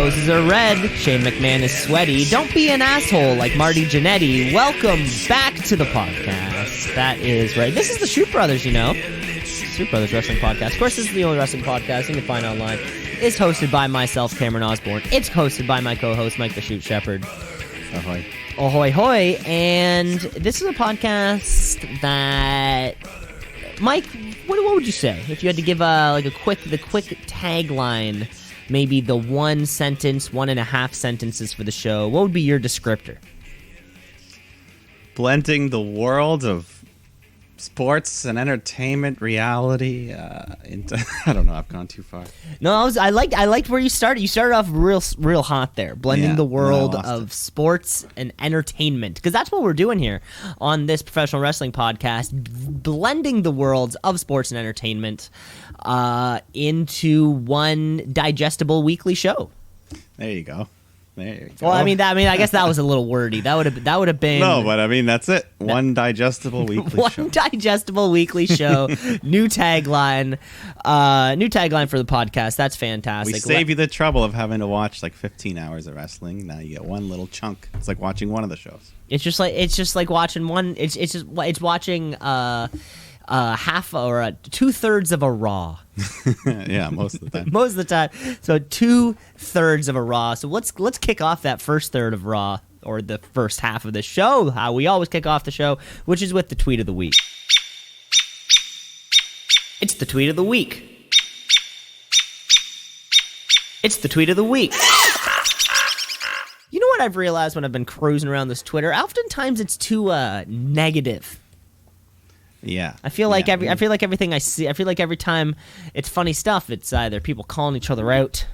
roses are red. Shane McMahon is sweaty. Don't be an asshole like Marty Jannetty. Welcome back to the podcast. That is right. This is the Shoot Brothers, you know. Shoot Brothers Wrestling Podcast. Of course, this is the only wrestling podcast you can find online. It's hosted by myself, Cameron Osborne. It's hosted by my co-host, Mike the Shoot Shepherd. Ahoy. Ahoy, hoy. And this is a podcast that... Mike, what would you say if you had to give the quick tagline, maybe the 1 sentence, 1.5 sentences for the show? What would be your descriptor? Blending the world of sports and entertainment, reality. Into I don't know. I've gone too far. No, I liked where you started. You started off real hot there, blending the world of sports and entertainment, because that's what we're doing here on this professional wrestling podcast, blending the worlds of sports and entertainment into one digestible weekly show. There you go. There you go. Well, I guess that was a little wordy. That would have been no, but I mean that's it. One digestible weekly show. One digestible weekly show. New tagline. New tagline for the podcast. That's fantastic. We save you the trouble of having to watch like 15 hours of wrestling. Now you get one little chunk. It's like watching one of the shows. It's just like watching one. It's watching half or 2/3 of a Raw. Yeah, most of the time. Most of the time. So 2/3 of a Raw. So let's kick off that first third of Raw, or the first half of the show, how we always kick off the show, which is with the tweet of the week. It's the tweet of the week. It's the tweet of the week. You know what I've realized when I've been cruising around this Twitter? Oftentimes it's too negative. Yeah. I feel like everything I see, I feel like every time it's funny stuff, it's either people calling each other out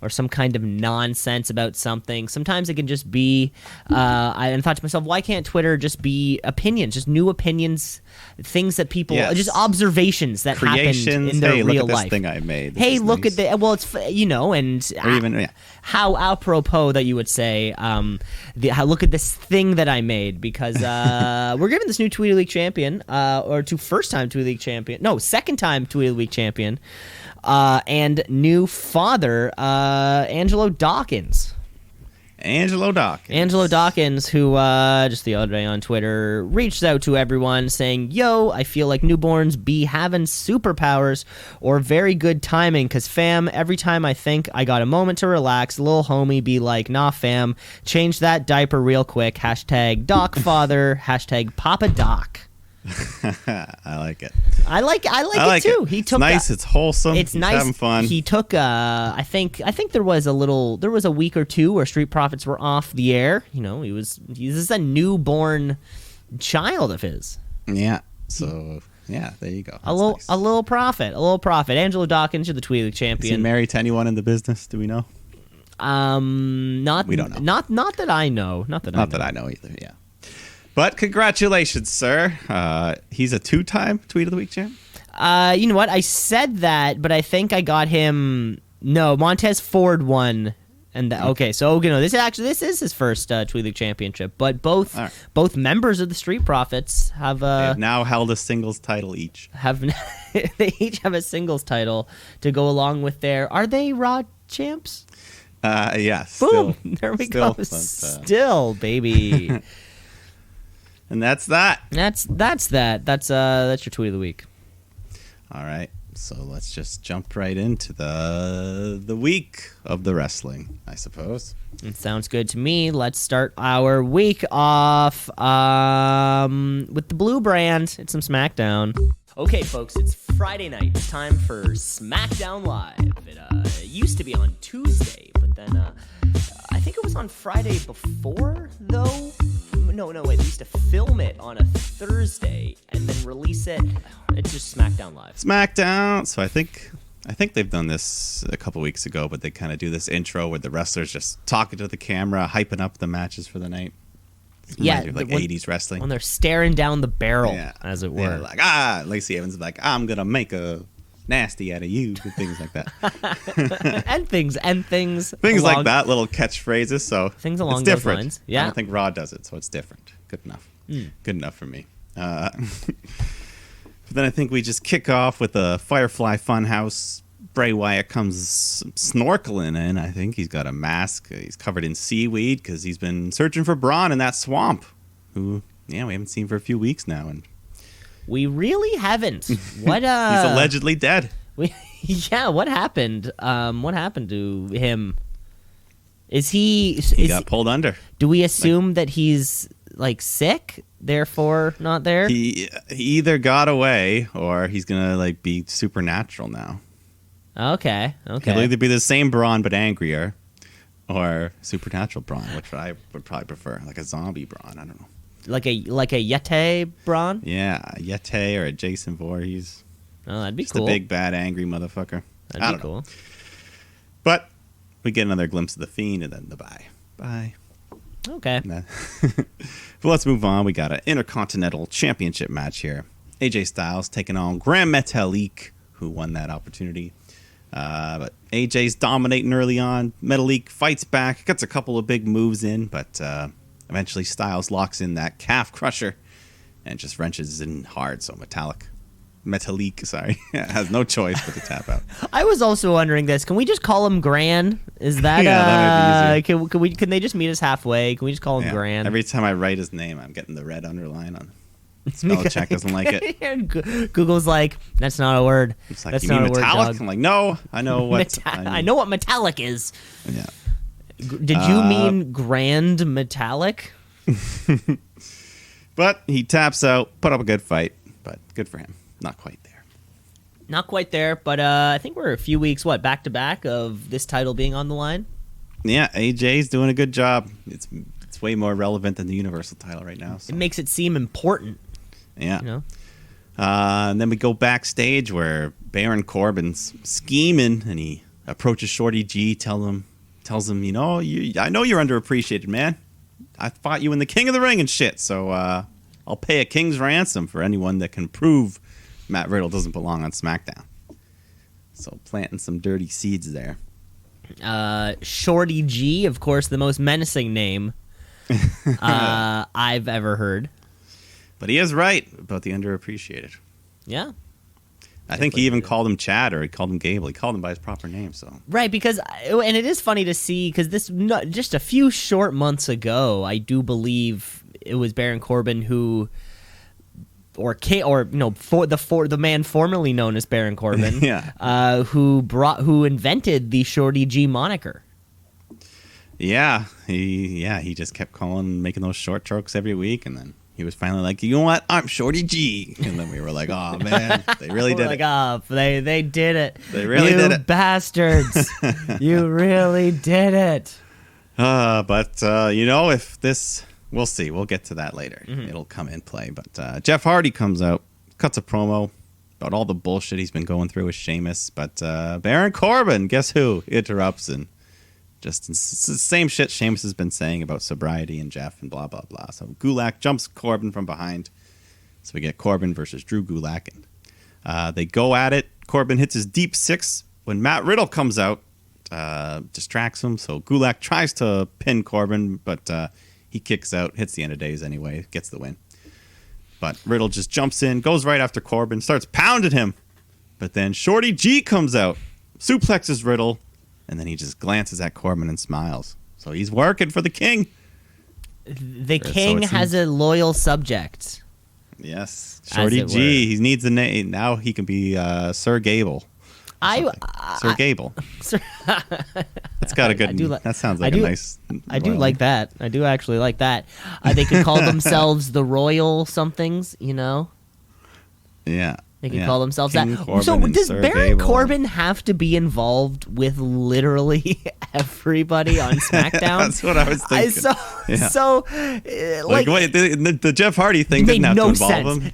or some kind of nonsense about something. Sometimes it can just be, I thought to myself, why can't Twitter just be opinions, just new opinions, things that people, just observations that happened in their real life. Look at this thing I made. Hey, look at the, well, it's, and how apropos that you would say, look at this thing that I made, because we're giving this new Tweet of the Week champion, or to first-time Tweet of the Week champion, no, second-time Tweet of the Week champion, and new father, Angelo Dawkins. Angelo Dawkins, who just the other day on Twitter reached out to everyone saying, yo, I feel like newborns be having superpowers or very good timing, because fam, every time I think I got a moment to relax, little homie be like, nah fam, change that diaper real quick, hashtag DocFather, hashtag Papa Doc. I like it. I like it too. He took nice. It's wholesome. It's nice. Having fun. He took. I think there was a week or two where Street Profits were off the air. You know, this is a newborn child of his. Yeah. So yeah, there you go. A little profit. Angelo Dawkins, you're the Tweet of the Week champion. Is he married to anyone in the business? Do we know? We don't know. Not that I know. Not that I know either. Yeah. But congratulations, sir. He's a 2-time Tweet of the Week champ. You know what? I said that, but I think I got him. No, Montez Ford won. And okay, so this is his first Tweet of the Week championship. But both members of the Street Profits have now held a singles title each. They each have a singles title to go along with their. Are they Raw champs? Yes. Boom! There we go. Still, baby. And that's that. That's that. That's your Tweet of the Week. All right. So let's just jump right into the week of the wrestling, I suppose. It sounds good to me. Let's start our week off with the Blue Brand. It's some SmackDown. Okay, folks, it's Friday night. It's time for SmackDown Live. It used to be on Tuesday, but then I think it was on Friday before, though. No, wait, they used to film it on a Thursday and then release it. It's just SmackDown Live. SmackDown. So I think they've done this a couple weeks ago, but they kind of do this intro where the wrestlers just talking to the camera, hyping up the matches for the night. Yeah, like 80s wrestling. When they're staring down the barrel, as it were. Yeah, like, Lacey Evans is like, I'm going to make a nasty out of you, and things like that. and things like that, little catchphrases. So things along it's different. Those lines. Yeah, I don't think Raw does it, so it's different. Good enough. Good enough for me. But then I think we just kick off with a Firefly Funhouse Bray Wyatt comes snorkeling in. I think he's got a mask. He's covered in seaweed because he's been searching for Braun in that swamp, who, we haven't seen for a few weeks now. And we really haven't. What? He's allegedly dead. Yeah, what happened? What happened to him? He got pulled under. Do we assume that he's like sick, therefore not there? He either got away or he's gonna like be supernatural now. Okay. He'll either be the same Braun but angrier, or supernatural Braun, which I would probably prefer, like a zombie Braun. I don't know. Like a Yeti Braun? Yeah, a Yeti or a Jason Voorhees. Oh, that'd be just cool. Just a big, bad, angry motherfucker. That'd be cool. But we get another glimpse of the Fiend, and then the bye. Okay. But let's move on. We got an Intercontinental Championship match here. AJ Styles taking on Grand Metalik, who won that opportunity. But AJ's dominating early on. Metalik fights back, gets a couple of big moves in, but eventually Styles locks in that calf crusher and just wrenches in hard. So Metalik, has no choice but to tap out. I was also wondering this. Can we just call him Gran? Is that that might be easier. Can they just meet us halfway? Can we just call him Gran? Every time I write his name, I'm getting the red underline on. Spell check doesn't like it. Google's like, that's not a word. It's like, that's you not mean a word, metallic? dog. I'm like, no, I know what. I know what metallic is. Yeah. Did you mean grand metallic? But he taps out, put up a good fight, but good for him. Not quite there. Not quite there, but I think we're a few weeks, back to back of this title being on the line? Yeah, AJ's doing a good job. It's way more relevant than the Universal title right now. So. It makes it seem important. Yeah. You know? And then we go backstage where Baron Corbin's scheming, and he approaches Shorty G, tells him, I know you're underappreciated, man. I fought you in the King of the Ring and shit, so I'll pay a king's ransom for anyone that can prove Matt Riddle doesn't belong on SmackDown. So planting some dirty seeds there. Shorty G, of course, the most menacing name I've ever heard. But he is right about the underappreciated. Yeah. I think he even called him Chad, or he called him Gable. He called him by his proper name. So right, because and it is funny to see, because just a few short months ago, I do believe it was Baron Corbin who, for the man formerly known as Baron Corbin, yeah, who invented the Shorty G moniker. Yeah, he just kept making those short strokes every week, and then he was finally like, you know what? I'm Shorty G. And then we were like, oh, man, they really did it. Oh, they did it. They really did it. You bastards. You really did it. But if this, we'll see. We'll get to that later. Mm-hmm. It'll come in play. But Jeff Hardy comes out, cuts a promo about all the bullshit he's been going through with Sheamus. But Baron Corbin, guess who, interrupts and just it's the same shit Sheamus has been saying about sobriety and Jeff and blah, blah, blah. So Gulak jumps Corbin from behind. So we get Corbin versus Drew Gulak. And they go at it. Corbin hits his deep six when Matt Riddle comes out, distracts him. So Gulak tries to pin Corbin, but he kicks out, hits the end of days anyway, gets the win. But Riddle just jumps in, goes right after Corbin, starts pounding him. But then Shorty G comes out, suplexes Riddle, and then he just glances at Corbin and smiles. So he's working for the king. The king has a loyal subject. Yes. Shorty G. He needs a name. Now he can be Sir Gable. Sir Gable. That's got a good... that sounds like a nice... I do like that. I do actually like that. They could call themselves the Royal somethings, Yeah. They can call themselves King that. Corbin so does Sir Baron Gable. Corbin have to be involved with literally everybody on SmackDown? That's what I was thinking. Wait, the Jeff Hardy thing didn't have to involve him.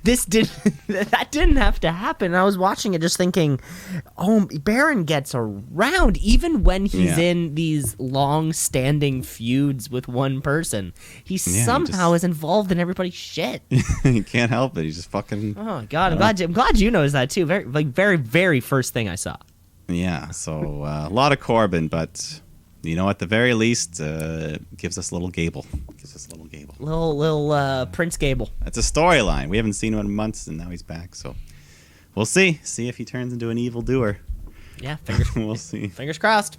That didn't have to happen. I was watching it just thinking, Baron gets around even when he's in these long-standing feuds with one person. He somehow is involved in everybody's shit. He can't help it. He's just fucking... Oh God, I'm glad you noticed that too. Very, very first thing I saw. Yeah, so a lot of Corbin, but at the very least, gives us a little Gable. Little Prince Gable. That's a storyline. We haven't seen him in months, and now he's back. So we'll see if he turns into an evildoer. Yeah, we'll see. Fingers crossed.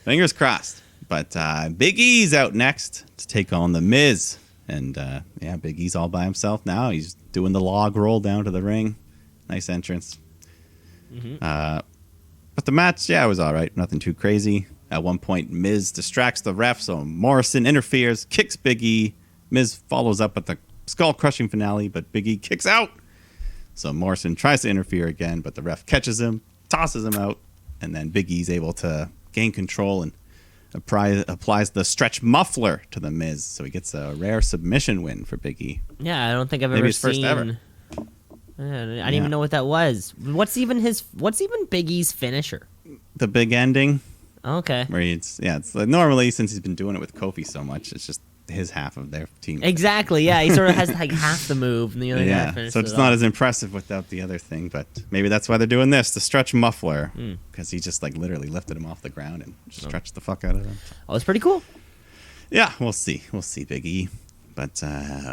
Fingers crossed. But Big E's out next to take on The Miz. And, Big E's all by himself now. He's doing the log roll down to the ring. Nice entrance. Mm-hmm. But the match, was all right. Nothing too crazy. At one point, Miz distracts the ref, so Morrison interferes, kicks Big E. Miz follows up with the skull-crushing finale, but Big E kicks out. So Morrison tries to interfere again, but the ref catches him, tosses him out, and then Big E's able to gain control and applies the stretch muffler to the Miz, so he gets a rare submission win for Big E. Yeah, I don't think I've Maybe ever his seen. First ever. I didn't even know what that was. What's even Big E's finisher? The big ending. Okay. Where it's like normally, since he's been doing it with Kofi so much, it's just his half of their team. Exactly. Yeah, he sort of has like half the move, and the other guy finishes so it's it not off. as impressive without the other thing. But maybe that's why they're doing this, the stretch muffler, because he just like literally lifted him off the ground and stretched the fuck out of him. Oh, it's pretty cool. Yeah, we'll see. We'll see, Big E. But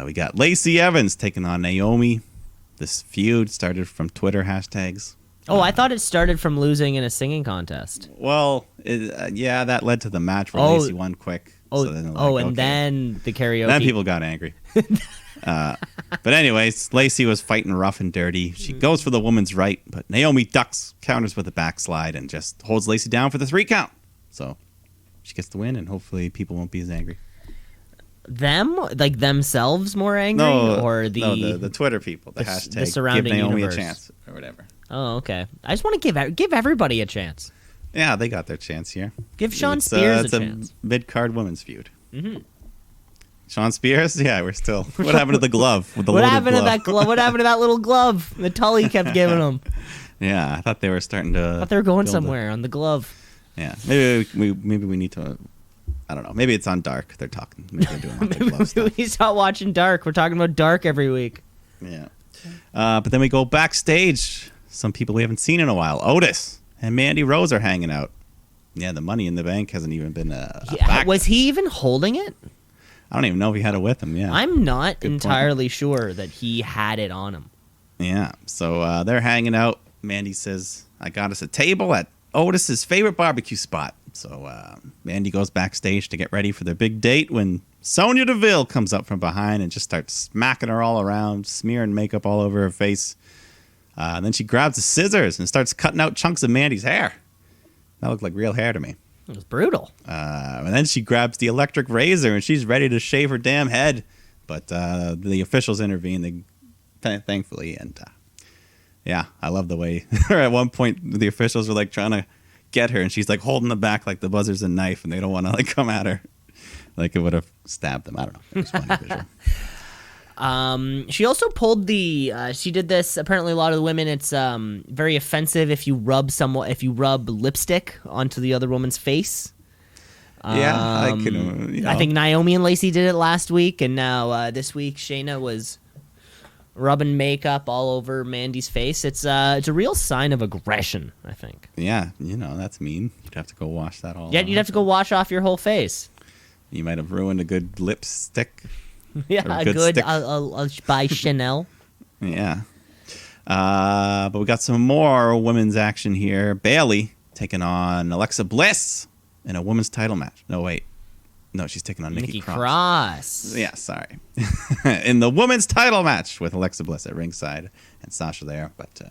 we got Lacey Evans taking on Naomi. This feud started from Twitter hashtags. Oh, I thought it started from losing in a singing contest. Well, that led to the match where Lacey won quick. Oh, so then then the karaoke. Then people got angry. But anyways, Lacey was fighting rough and dirty. She goes for the woman's right, but Naomi ducks, counters with a backslide, and just holds Lacey down for the 3 count. So she gets the win, and hopefully people won't be as angry. Them? Like themselves more angry? Or the Twitter people, the hashtag, the surrounding give Naomi universe. a chance, or whatever. Oh, okay. I just want to give everybody a chance. Yeah, they got their chance here. Give Sean Spears it's a chance. Mid-card women's feud. Mm-hmm. Sean Spears? Yeah, we're still... What happened to the glove? With the What loaded happened glove? to that glove? What happened to that little glove that Tully kept giving him? Yeah, I thought they were starting to... I thought they were going somewhere on the glove. Yeah, maybe we need to... I don't know. Maybe it's on Dark. They're talking. Maybe they're doing all the glove stuff. We start watching Dark. We're talking about Dark every week. Yeah. But then we go backstage. Some people we haven't seen in a while. Otis and Mandy Rose are hanging out. Yeah, the Money in the Bank hasn't even been a fact. Was he even holding it? I don't even know if he had it with him. Yeah, I'm not entirely sure that he had it on him. Yeah, so they're hanging out. Mandy says, I got us a table at Otis's favorite barbecue spot. So Mandy goes backstage to get ready for their big date when Sonya Deville comes up from behind and just starts smacking her all around, smearing makeup all over her face. And then she grabs the scissors and starts cutting out chunks of Mandy's hair. That looked like real hair to me. It was brutal. And then she grabs the electric razor and she's ready to shave her damn head. But the officials intervene, thankfully. And I love the way at one point the officials were like trying to get her and she's like holding the back like the buzzer's a knife and they don't want to like come at her. Like it would have stabbed them. I don't know. It was funny visual. She also pulled she did this, apparently a lot of the women, it's very offensive if you rub lipstick onto the other woman's face. I can, I think Naomi and Lacey did it last week, and now this week Shayna was rubbing makeup all over Mandy's face. It's a real sign of aggression, I think. Yeah, that's mean. You'd have to go wash that all. Yeah, you'd have to go wash off your whole face. You might have ruined a good lipstick. Yeah, a good by Chanel. Yeah. But we got some more women's action here. Bayley taking on Alexa Bliss in a women's title match. No, wait. No, she's taking on Nikki Cross. Yeah, sorry. In the women's title match with Alexa Bliss at ringside and Sasha there. But,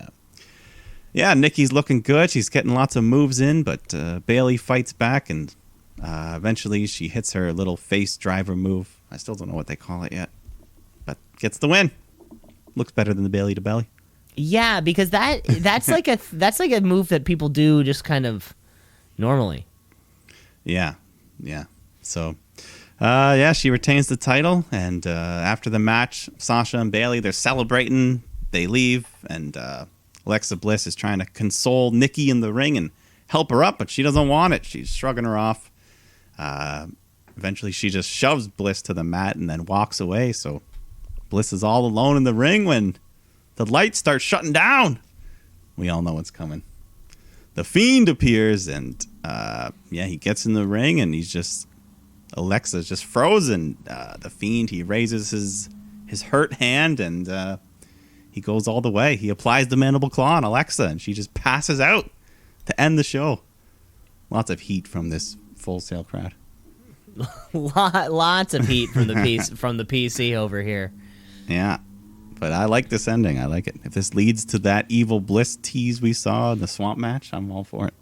Nikki's looking good. She's getting lots of moves in, but Bayley fights back and eventually she hits her little face driver move. I still don't know what they call it yet, but gets the win. Looks better than the Bayley to belly. Yeah, because that's like a move that people do just kind of normally. Yeah. So, she retains the title, and after the match, Sasha and Bayley, they're celebrating. They leave, and Alexa Bliss is trying to console Nikki in the ring and help her up, but she doesn't want it. She's shrugging her off. Eventually, she just shoves Bliss to the mat and then walks away. So Bliss is all alone in the ring when the lights start shutting down. We all know what's coming. The Fiend appears, and he gets in the ring, and Alexa's just frozen. The Fiend, he raises his hurt hand, and he goes all the way. He applies the mandible claw on Alexa, and she just passes out. to end the show. Lots of heat from this Full Sail crowd. Lots of heat from the PC over here. Yeah, but I like this ending. I like it. If this leads to that evil Bliss tease we saw in the swamp match, I'm all for it.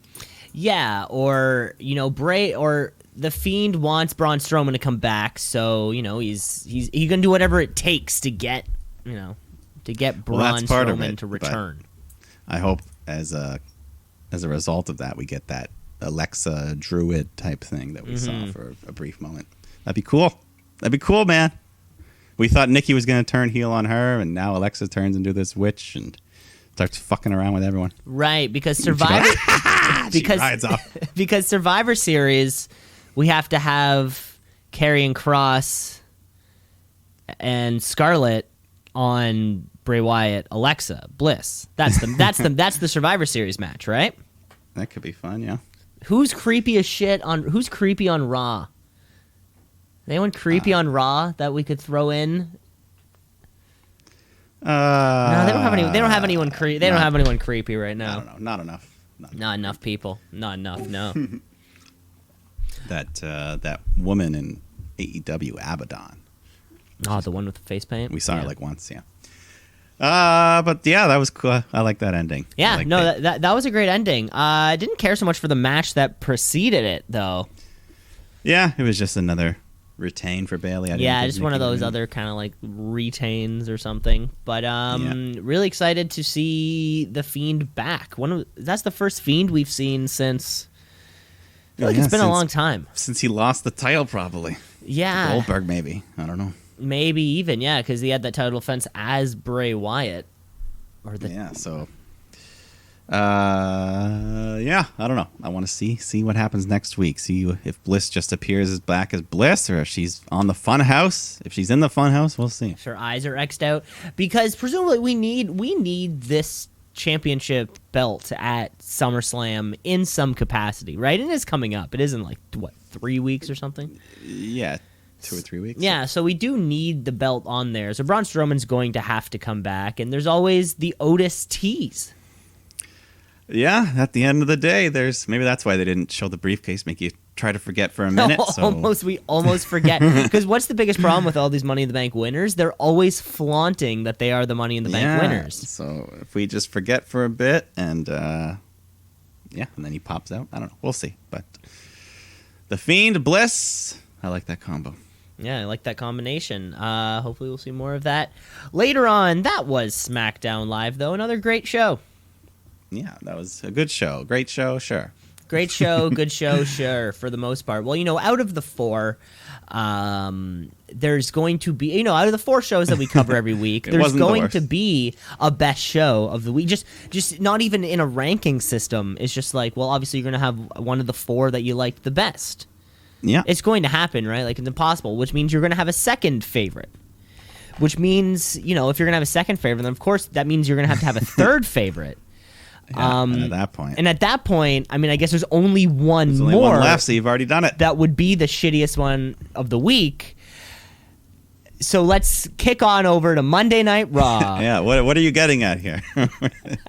Yeah, or Bray or the Fiend wants Braun Strowman to come back, so he's gonna do whatever it takes to get Braun Strowman to return. I hope as a result of that, we get that Alexa Druid type thing that we saw for a brief moment. That'd be cool. That'd be cool, man. We thought Nikki was going to turn heel on her, and now Alexa turns into this witch and starts fucking around with everyone. Right, because Survivor because Survivor Series, we have to have Karrion Kross and Scarlett on Bray Wyatt, Alexa, Bliss. That's the Survivor Series match, right? That could be fun, yeah. Who's creepy on Raw? Anyone creepy on Raw that we could throw in? No, they don't have any. They don't have anyone. They don't have anyone creepy right now. I don't know. Not enough. Not enough people. Not enough. No. That woman in AEW, Abaddon. Oh, the one with the face paint. We saw her like once. Yeah. But yeah, that was cool. I like that ending. Yeah, that was a great ending. I didn't care so much for the match that preceded it, though. Yeah, it was just another retain for Bayley. Just one of those other kind of like retains or something. But really excited to see the Fiend back. That's the first Fiend we've seen since. I feel like it's been a long time since he lost the title, probably. Yeah, Goldberg, maybe. I don't know. Maybe even, because he had that title defense as Bray Wyatt. So... I don't know. I want to see what happens next week. See if Bliss just appears as back as Bliss, or if she's on the Funhouse. If she's in the Funhouse, we'll see. If her eyes are X'd out. Because presumably we need this championship belt at SummerSlam in some capacity, right? And it's coming up. It isn't 3 weeks or something? Yeah. 2 or 3 weeks. Yeah, so we do need the belt on there. So Braun Strowman's going to have to come back, and there's always the Otis tease. Yeah, at the end of the day, maybe that's why they didn't show the briefcase, make you try to forget for a minute. We almost forget. Because what's the biggest problem with all these Money in the Bank winners? They're always flaunting that they are the Money in the Bank winners. So if we just forget for a bit and and then he pops out. I don't know. We'll see. But the Fiend, Bliss, I like that combo. Yeah, I like that combination. Hopefully we'll see more of that later on. That was SmackDown Live, though. Another great show. Yeah, that was a good show. Great show, sure. Great show, good show, sure, for the most part. Well, out of the four, there's going to be, out of the four shows that we cover every week, there's going to be a best show of the week. Just not even in a ranking system. It's just obviously you're going to have one of the four that you liked the best. Yeah. It's going to happen, right? It's impossible, which means you're going to have a second favorite. Which means, if you're going to have a second favorite, then of course that means you're going to have a third favorite. And at that point, I guess there's only one more. Only one left, so you've already done it. That would be the shittiest one of the week. So let's kick on over to Monday Night Raw. Yeah, what are you getting at here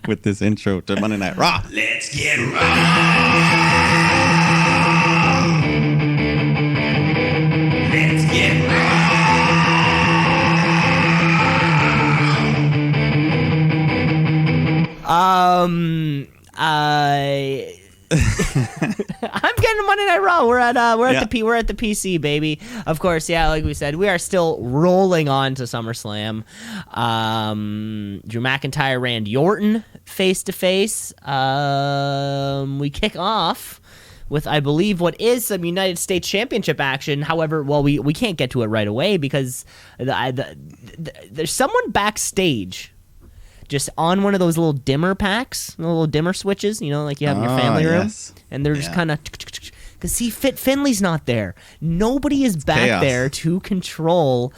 with this intro to Monday Night Raw? Let's get raw. Let's get raw. I'm getting Monday Night Raw. We're at the PC, baby. Of course, like we said, we are still rolling on to SummerSlam. Drew McIntyre, Randy Orton face to face. We kick off with, I believe, what is some United States Championship action. However, we can't get to it right away because there's someone backstage. Just on one of those little dimmer packs, little dimmer switches, like you have in your family room. Yes. And they're just kind of... Because, see, Finley's not there. Nobody is back there to control...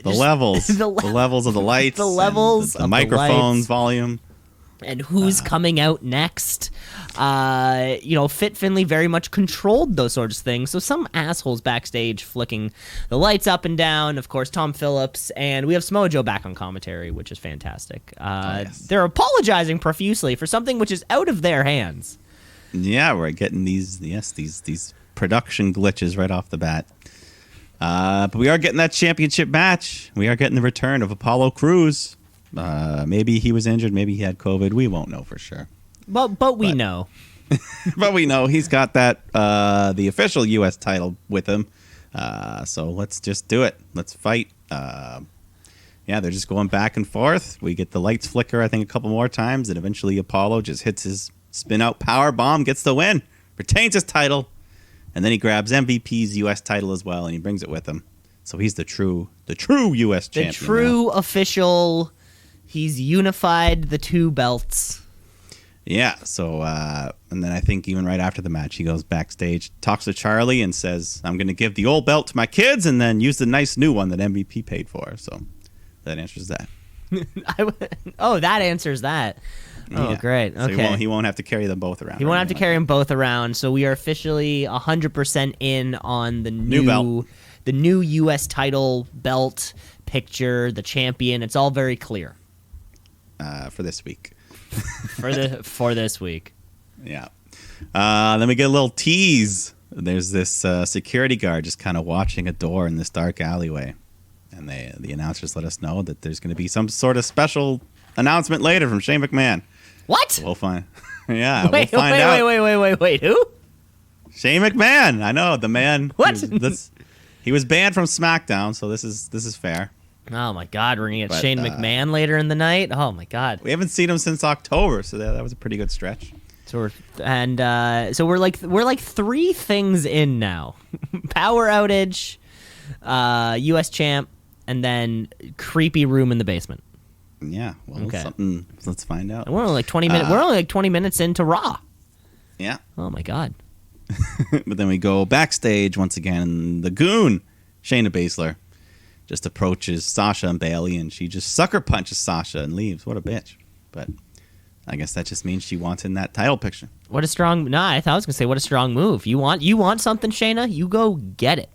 The levels. The levels of the lights. The levels the microphones, volume. And who's coming out next. Fit Finley very much controlled those sorts of things. So some assholes backstage flicking the lights up and down. Of course, Tom Phillips. And we have Samoa Joe back on commentary, which is fantastic. They're apologizing profusely for something which is out of their hands. Yeah, we're getting these production glitches right off the bat. But we are getting that championship match. We are getting the return of Apollo Crews. Maybe he was injured. Maybe he had COVID. We won't know for sure. But we know. But we know he's got that the official U.S. title with him. So let's just do it. Let's fight. Yeah, they're just going back and forth. We get the lights flicker, I think, a couple more times, and eventually Apollo just hits his spin-out power bomb, gets the win, retains his title, and then he grabs MVP's U.S. title as well, and he brings it with him. So he's the true U.S. champion. The true official. He's unified the two belts. Yeah, so, and then I think even right after the match, he goes backstage, talks to Charlie, and says, I'm going to give the old belt to my kids and then use the nice new one that MVP paid for. So that answers that. That answers that. Oh, yeah. Great. Okay. So he won't have to carry them both around. He won't have to carry them both around. So we are officially 100% in on the new belt. The new U.S. title belt picture, the champion. It's all very clear. For this week. for this week. Yeah. Then we get a little tease. There's this security guard just kind of watching a door in this dark alleyway. And the announcers let us know that there's going to be some sort of special announcement later from Shane McMahon. What? So we'll find. Yeah, we'll find out. Wait. Who? Shane McMahon. I know, the man. What? He was banned from SmackDown, so this is fair. Oh my God, we're gonna get Shane McMahon later in the night. Oh my God, we haven't seen him since October, so that was a pretty good stretch. So we're like three things in now: power outage, U.S. champ, and then creepy room in the basement. Yeah, well, okay. Let's find out. And we're only like 20 minutes. We're only like 20 minutes into Raw. Yeah. Oh my God. But then we go backstage once again, and the Goon, Shayna Baszler, just approaches Sasha and Bayley, and she just sucker punches Sasha and leaves. What a bitch. But I guess that just means she wants in that title picture. What a strong... Nah, I thought I was going to say, what a strong move. You want something, Shayna? You go get it.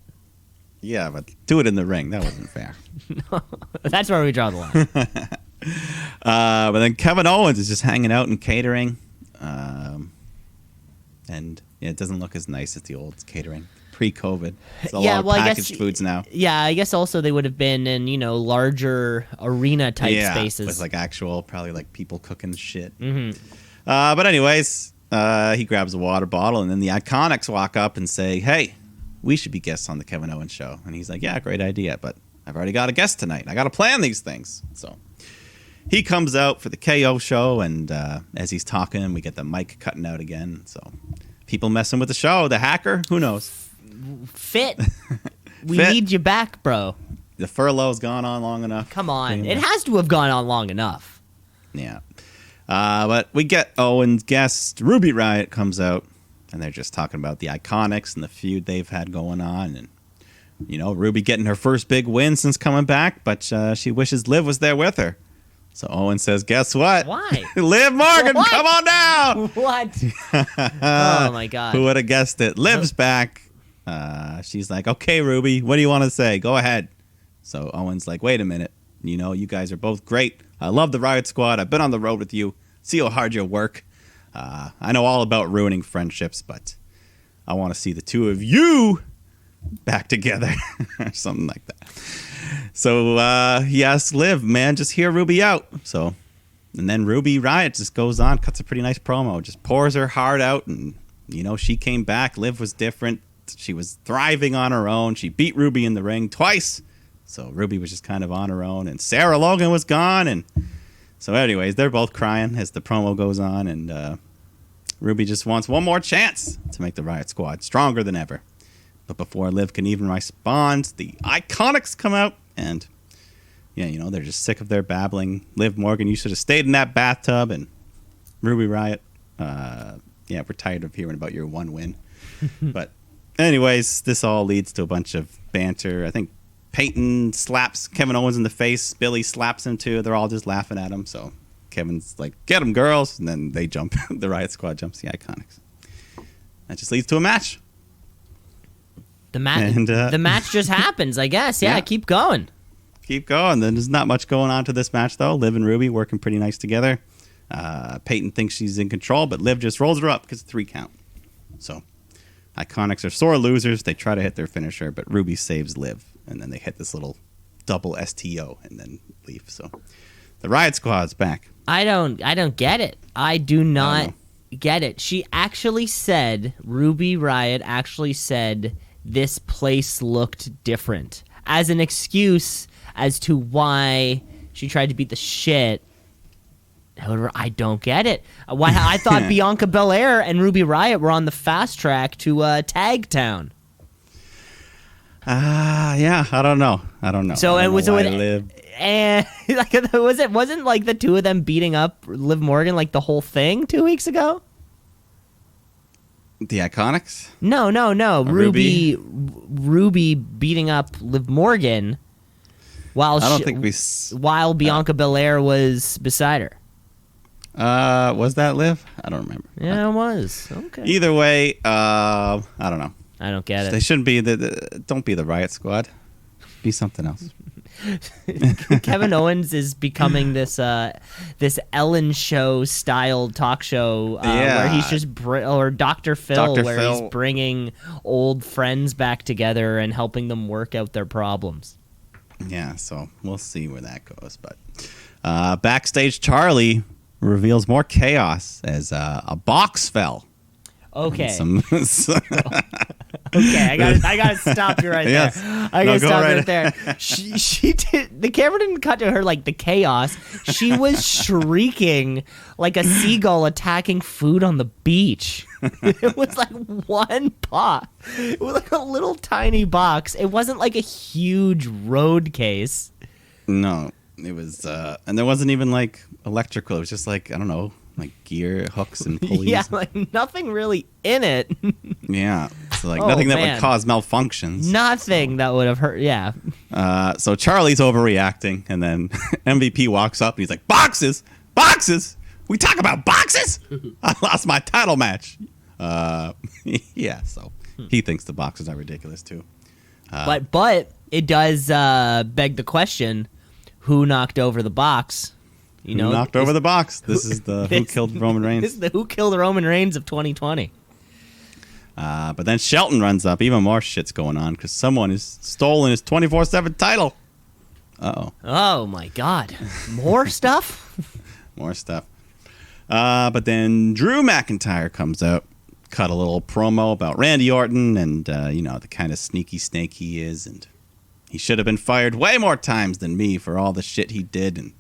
Yeah, but do it in the ring. That wasn't fair. No, that's where we draw the line. But then Kevin Owens is just hanging out and catering. And it doesn't look as nice as the old catering. Pre-COVID. It's a lot of packaged foods now. Yeah, I guess also they would have been in, larger arena type spaces. With like actual, probably like people cooking shit. Mm-hmm. But anyways, he grabs a water bottle, and then the Iconics walk up and say, hey, we should be guests on the Kevin Owens show. And he's like, yeah, great idea, but I've already got a guest tonight. I got to plan these things. So he comes out for the KO show, and as he's talking, we get the mic cutting out again. So people messing with the show. The hacker, who knows? Fit. We need you back, bro. The furlough's gone on long enough. Come on. It has to have gone on long enough. Yeah. But we get Owens' guest, Ruby Riott, comes out, and they're just talking about the Iconics and the feud they've had going on. And, Ruby getting her first big win since coming back, but she wishes Liv was there with her. So Owen says, guess what? Why? Liv Morgan, come on down! What? Oh, my God. Who would have guessed it? Liv's back. She's like, okay, Ruby, what do you want to say? Go ahead. So Owen's like, wait a minute. You guys are both great. I love the Riot Squad. I've been on the road with you. See how hard you work. I know all about ruining friendships, but I want to see the two of you back together. Or something like that. So he asks Liv, man, just hear Ruby out. So, and then Ruby Riott just goes on, cuts a pretty nice promo, just pours her heart out. And, she came back. Liv was different. She was thriving on her own. She beat Ruby in the ring twice. So Ruby was just kind of on her own. And Sarah Logan was gone. And so anyways, they're both crying as the promo goes on. And Ruby just wants one more chance to make the Riot Squad stronger than ever. But before Liv can even respond, the Iconics come out. And, they're just sick of their babbling. Liv Morgan, you should have stayed in that bathtub. And Ruby Riott, we're tired of hearing about your one win. But anyways, this all leads to a bunch of banter. I think Peyton slaps Kevin Owens in the face. Billy slaps him too. They're all just laughing at him. So Kevin's like, get him, girls. And then they jump. The Riot Squad jumps the Iconics. That just leads to a match. The match just happens, I guess. Yeah, keep going. Keep going. Then there's not much going on to this match, though. Liv and Ruby working pretty nice together. Peyton thinks she's in control, but Liv just rolls her up because 3 count. So Iconics are sore losers. They try to hit their finisher, but Ruby saves Liv, and then they hit this little double STO and then leave. So the Riot Squad's back. I don't get it. I do not get it. She actually said, Ruby Riot actually said, this place looked different as an excuse as to why she tried to beat the shit. However, I don't get it. Why I thought Bianca Belair and Ruby Riot were on the fast track to Tag Town. Yeah, I don't know. So it was Liv. And like, wasn't like the two of them beating up Liv Morgan like the whole thing 2 weeks ago? The Iconics? No. Ruby beating up Liv Morgan while while Bianca Belair was beside her. Was that Liv? I don't remember. Yeah, it was. Okay. Either way, I don't know. I don't get it. They shouldn't be don't be the Riot Squad. Be something else. Kevin Owens is becoming this Ellen show style talk show where he's just or Dr. Phil he's bringing old friends back together and helping them work out their problems. Yeah, so we'll see where that goes. But backstage, Charlie reveals more chaos as a box fell. Okay. Okay, I gotta stop you right there. I gotta stop you right there. She did. The camera didn't cut to her like the chaos. She was shrieking like a seagull attacking food on the beach. It was like one box. It was like a little tiny box. It wasn't like a huge road case. No, it was, and there wasn't even like electrical. It was just like, I don't know, like gear hooks and pulleys. Yeah, like nothing really in it. Yeah, so like nothing that would cause malfunctions. Nothing that would have hurt. Yeah. So Charlie's overreacting, and then MVP walks up and he's like, "Boxes, boxes. We talk about boxes. I lost my title match." Yeah, so he thinks the boxes are ridiculous too. But it does beg the question: who knocked over the box? Who knocked over the box? This is the who killed Roman Reigns. This is the who killed Roman Reigns of 2020. But then Shelton runs up. Even more shit's going on because someone has stolen his 24/7 title. Uh-oh. Oh, my God. More stuff? More stuff. But then Drew McIntyre comes out, cut a little promo about Randy Orton and, the kind of sneaky snake he is. And he should have been fired way more times than me for all the shit he did. And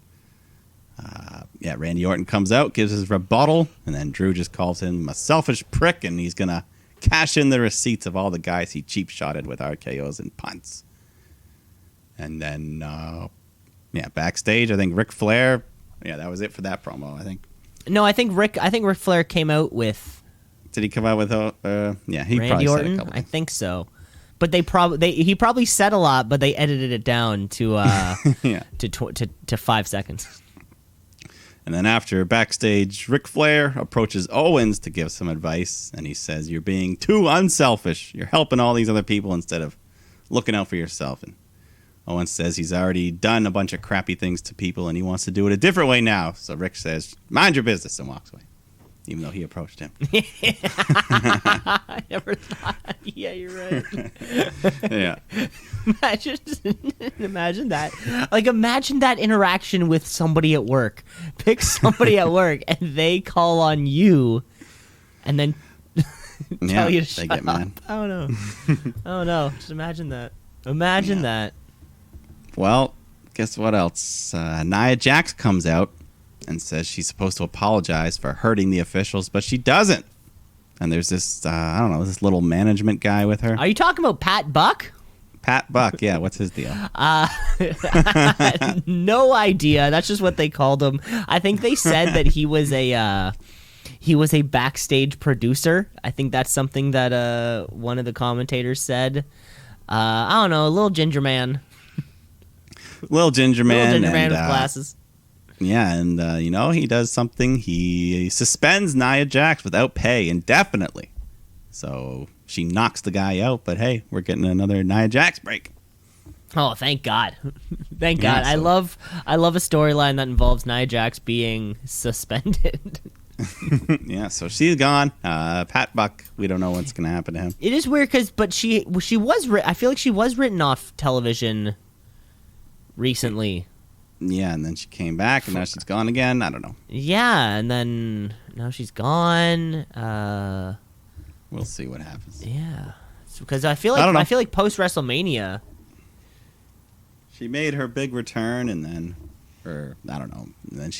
Randy Orton comes out, gives his rebuttal, and then Drew just calls him a selfish prick, and he's going to cash in the receipts of all the guys he cheap-shotted with RKOs and punts. And then, backstage, I think Ric Flair, that was it for that promo, I think. No, I think Ric Flair came out with... Did he come out with, he Randy probably Orton? said a couple I think so. But he probably said a lot, but they edited it down to to 5 seconds. And then after backstage, Ric Flair approaches Owens to give some advice, and he says, "You're being too unselfish. You're helping all these other people instead of looking out for yourself." And Owens says he's already done a bunch of crappy things to people, and he wants to do it a different way now. So Rick says, "Mind your business," and walks away, even though he approached him. I never thought. Yeah, you're right. Yeah. Imagine that. Like, imagine that interaction with somebody at work. Pick somebody at work, and they call on you, and then tell you to shut get mad. up. I don't know. Just imagine that. Imagine that. Well, guess what else? Nia Jax comes out and says she's supposed to apologize for hurting the officials, but she doesn't. And there's this, this little management guy with her. Are you talking about Pat Buck? Pat Buck, yeah. What's his deal? No idea. That's just what they called him. I think they said that he was a backstage producer. I think that's something that one of the commentators said. I don't know, a little ginger man. Little ginger man with glasses. Yeah, and, he does something. He suspends Nia Jax without pay indefinitely. So she knocks the guy out, but hey, we're getting another Nia Jax break. Oh, thank God. Thank Yeah, God. I love a storyline that involves Nia Jax being suspended. Yeah, so she's gone. Pat Buck, we don't know what's going to happen to him. It is weird but she was I feel like she was written off television recently. Yeah, and then she came back, and now she's gone again. I don't know. Yeah, and then now she's gone. We'll see what happens. Yeah, because I feel like post WrestleMania, she made her big return, and then, I don't know. And then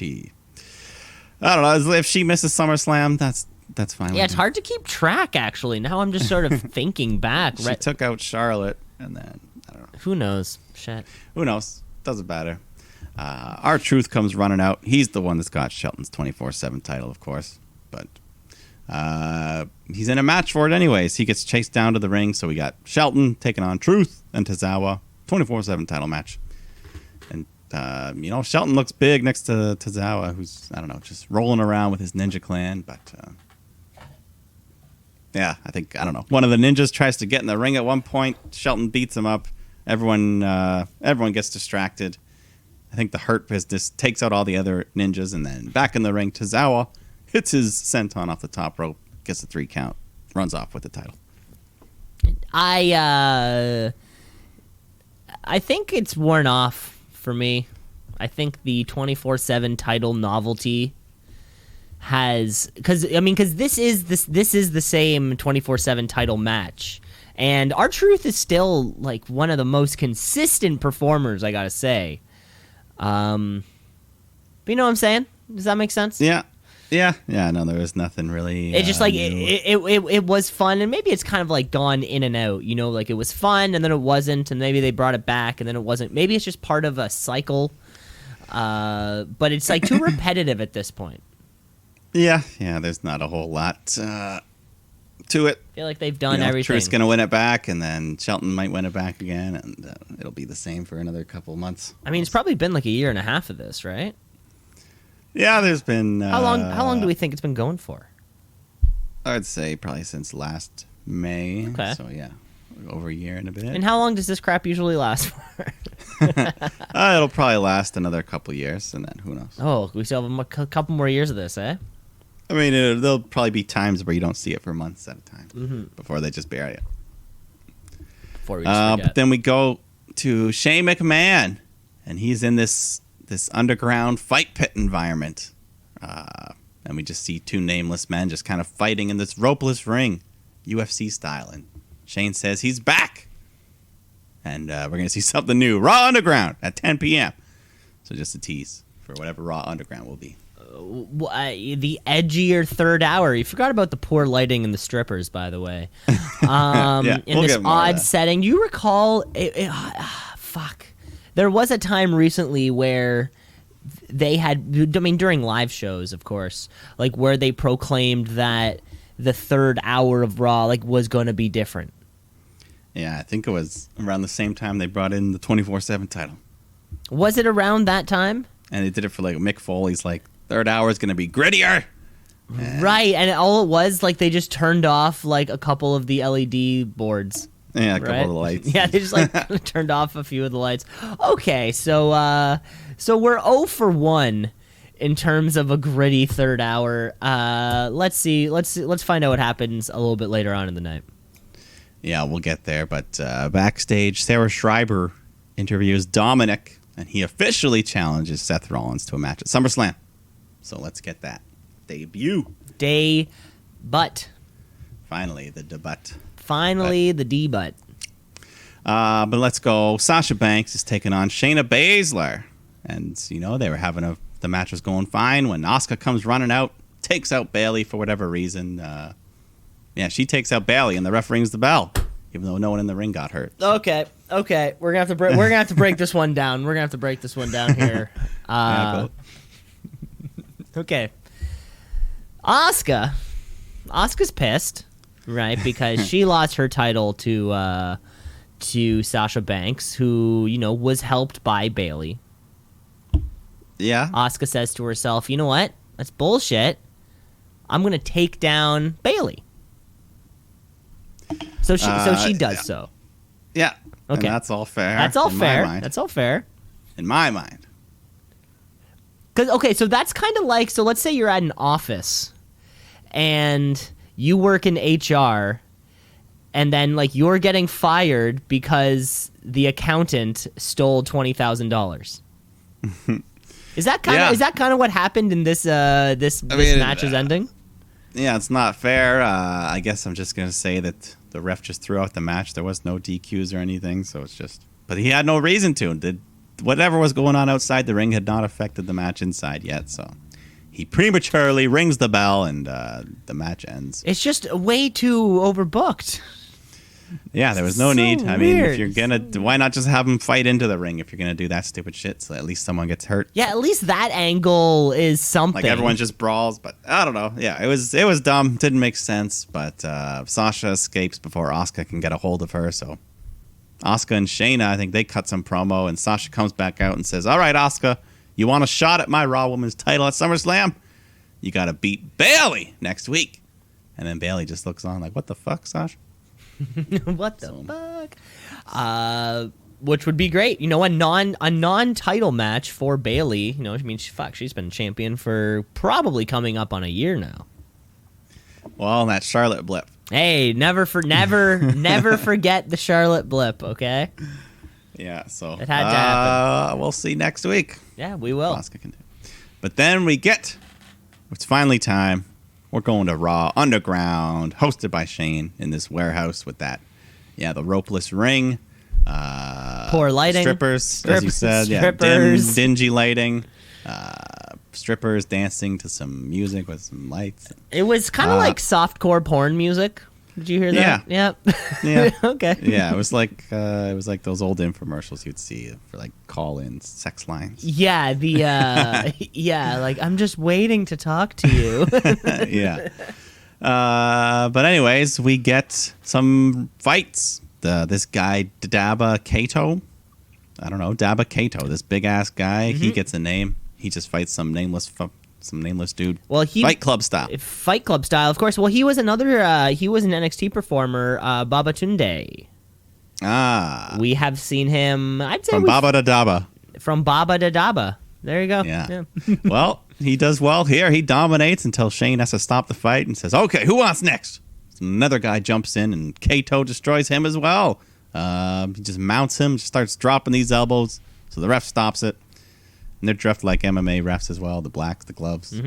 I don't know. If she misses SummerSlam, that's fine. Yeah, it's hard to keep track. Actually, now I'm just sort of thinking back. She took out Charlotte, and then I don't know. Who knows? Shit. Who knows? Doesn't matter. R-Truth comes running out. He's the one that's got Shelton's 24/7 title, of course. But he's in a match for it anyways. He gets chased down to the ring, so we got Shelton taking on Truth and Tozawa. 24/7 title match. And, Shelton looks big next to Tozawa, who's, I don't know, just rolling around with his ninja clan. But, yeah, I don't know. One of the ninjas tries to get in the ring at one point. Shelton beats him up. Everyone gets distracted. I think the Hurt Business takes out all the other ninjas, and then back in the ring, Tozawa hits his senton off the top rope, gets the 3 count, runs off with the title. I think it's worn off for me. I think the 24/7 title novelty has because this is the same 24/7 title match, and R-Truth is still like one of the most consistent performers. I gotta say. But you know what I'm saying? Does that make sense? Yeah. No, there was nothing really. It's just like it was fun, and maybe it's kind of like gone in and out. Like it was fun, and then it wasn't, and maybe they brought it back, and then it wasn't. Maybe it's just part of a cycle. But it's like too repetitive at this point. Yeah. There's not a whole lot to it. I feel like they've done everything. Truth's gonna win it back, and then Shelton might win it back again, and it'll be the same for another couple of months. I mean, it's probably been like a year and a half of this, right? Yeah, there's been. How long do we think it's been going for? I'd say probably since last May. Okay. So yeah, over a year and a bit. And how long does this crap usually last for? It'll probably last another couple years, and then who knows? Oh, we still have a couple more years of this, eh? I mean, there'll probably be times where you don't see it for months at a time before they just bury it. Before we just forget. But then we go to Shane McMahon, and he's in this underground fight pit environment. And we just see 2 nameless men just kind of fighting in this ropeless ring, UFC style. And Shane says he's back. And we're going to see something new. Raw Underground at 10 p.m. So just a tease for whatever Raw Underground will be. The edgier third hour. You forgot about the poor lighting and the strippers, by the way. In this odd setting. You recall... fuck. There was a time recently where they had... during live shows, of course. Like, where they proclaimed that the third hour of Raw was going to be different. Yeah, I think it was around the same time they brought in the 24/7 title. Was it around that time? And they did it for Mick Foley's third hour is going to be grittier. Right, and all it was they just turned off a couple of the LED boards. Yeah, a couple of the lights. Yeah, they just turned off a few of the lights. Okay, so we're 0 for 1 in terms of a gritty third hour. Let's see. Let's find out what happens a little bit later on in the night. Yeah, we'll get there. But backstage, Sarah Schreiber interviews Dominic, and he officially challenges Seth Rollins to a match at SummerSlam. So let's get that debut. Finally, the debut. Finally, the debut. But let's go. Sasha Banks is taking on Shayna Baszler. And, they were having the match was going fine when Asuka comes running out, takes out Bayley for whatever reason. She takes out Bayley, and the ref rings the bell, even though no one in the ring got hurt. So. Okay. We're gonna have to break this one down. We're gonna have to break this one down here. Okay. Asuka's pissed, right? Because she lost her title to Sasha Banks, who was helped by Bayley. Yeah. Asuka says to herself, "You know what? That's bullshit. I'm gonna take down Bayley." So she does so. Yeah. And that's all fair. That's all in fair. My mind. That's all fair. In my mind. So that's kind of like, so let's say you're at an office and you work in HR, and then like you're getting fired because the accountant stole $20,000. Is that kind of what happened in this this match's ending? Yeah, it's not fair. I guess I'm just gonna say that the ref just threw out the match. There was no DQs or anything, so it's just. But he had no reason to. Whatever was going on outside the ring had not affected the match inside yet, so he prematurely rings the bell and the match ends. It's just way too overbooked. Yeah, there was no need. I mean, if you're gonna, why not just have them fight into the ring if you're gonna do that stupid shit? So at least someone gets hurt. Yeah, at least that angle is something. Like everyone just brawls, but I don't know. Yeah, it was dumb. Didn't make sense. But Sasha escapes before Asuka can get a hold of her. So Asuka and Shayna, I think they cut some promo, and Sasha comes back out and says, "All right, Asuka, you want a shot at my Raw Women's title at SummerSlam? You got to beat Bayley next week." And then Bayley just looks on like, "What the fuck, Sasha?" What the fuck? Which would be great. You know, a non-title match for Bayley. You know, I mean, she's been champion for probably coming up on a year now. Well, that Charlotte blip. Hey, never forget the Charlotte blip, okay? Yeah, so it had to happen. We'll see next week. Yeah, we will. Asuka can do. But then it's finally time. We're going to Raw Underground, hosted by Shane in this warehouse with the ropeless ring. Poor lighting. Strippers, as you said. Strippers. Yeah, dingy lighting. Strippers dancing to some music with some lights. It was kind of like softcore porn music. Did you hear that? Yeah. Yeah. Okay. Yeah, it was like those old infomercials you'd see for like call-in sex lines. Yeah, like I'm just waiting to talk to you. Yeah. But anyways, we get some fights. This guy Daba Kato. I don't know, Daba Kato, this big ass guy. He gets a name. He just fights some nameless dude. Well, Fight Club style. Fight Club style, of course. Well, he was an NXT performer, Babatunde. We have seen him. I'd say from Baba to Daba. From Baba to Daba. There you go. Yeah. Well, he does well here. He dominates until Shane has to stop the fight and says, "Okay, who wants next?" So another guy jumps in and Kato destroys him as well. He just mounts him, just starts dropping these elbows. So the ref stops it. And they're dressed like MMA refs as well, the blacks, the gloves.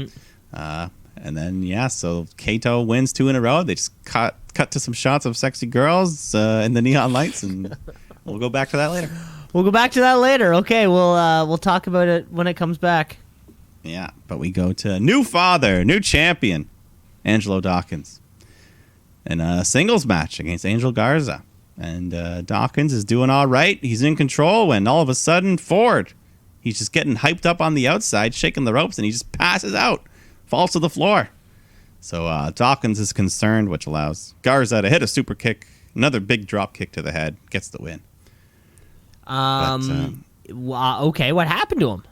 And then, so Kato wins 2 in a row. They just cut to some shots of sexy girls in the neon lights, and we'll go back to that later. We'll go back to that later. Okay, we'll talk about it when it comes back. Yeah, but we go to new father, new champion, Angelo Dawkins, in a singles match against Angel Garza. And Dawkins is doing all right. He's in control when all of a sudden Ford... He's just getting hyped up on the outside, shaking the ropes, and he just passes out, falls to the floor. So Dawkins is concerned, which allows Garza to hit a super kick, another big drop kick to the head, gets the win. Okay, what happened to him?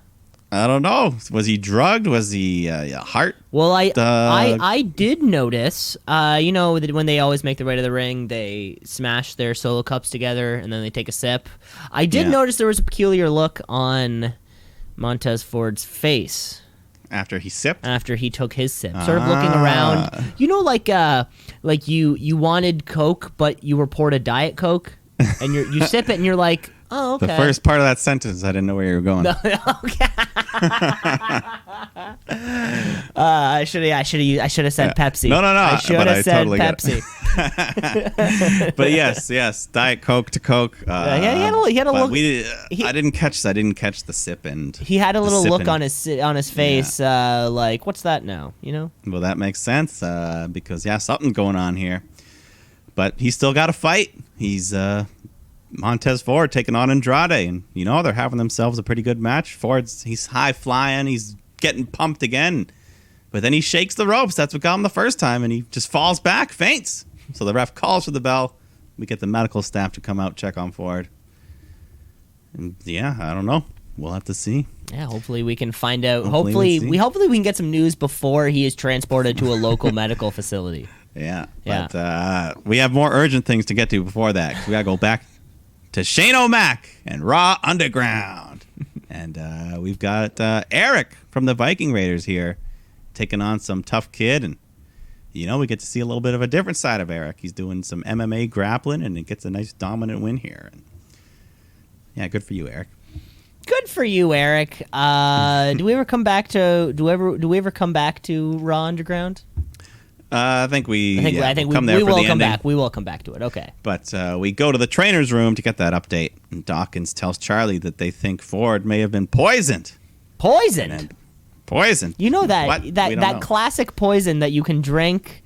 I don't know. Was he drugged? Was he heart? Well, I did notice, that when they always make their way to the ring, they smash their solo cups together, and then they take a sip. I did notice there was a peculiar look on Montez Ford's face after he sipped. After he took his sip, sort of looking around. You know, like you wanted Coke, but you were poured a Diet Coke, and you sip it, and you're like, oh, okay. The first part of that sentence, I didn't know where you were going. Okay. I should have said Pepsi. No. I should have said totally Pepsi. But yes, Diet Coke to Coke. He had a look. I didn't catch the sip end. He had a little look on his face, like, what's that now? You know. Well, that makes sense because something's going on here. But he's still got to fight. He's Montez Ford taking on Andrade, and they're having themselves a pretty good match. He's high flying, he's getting pumped again, but then he shakes the ropes. That's what got him the first time, and he just falls back, faints. So the ref calls for the bell. We get the medical staff to come out, check on Ford. And I don't know. We'll have to see. Yeah, hopefully we can find out. Hopefully we can get some news before he is transported to a local medical facility. Yeah. But we have more urgent things to get to before that. 'Cause we gotta go back to Shane O'Mac and Raw Underground. And we've got Eric from the Viking Raiders here taking on some tough kid. And, we get to see a little bit of a different side of Eric. He's doing some MMA grappling, and he gets a nice dominant win here. And, yeah, good for you, Eric. Good for you, Eric. Do we ever come back to Raw Underground? I think we will come back. We will come back to it. Okay. But we go to the trainer's room to get that update. And Dawkins tells Charlie that they think Ford may have been poisoned. Poisoned? Poisoned. You know that classic poison that you can drink,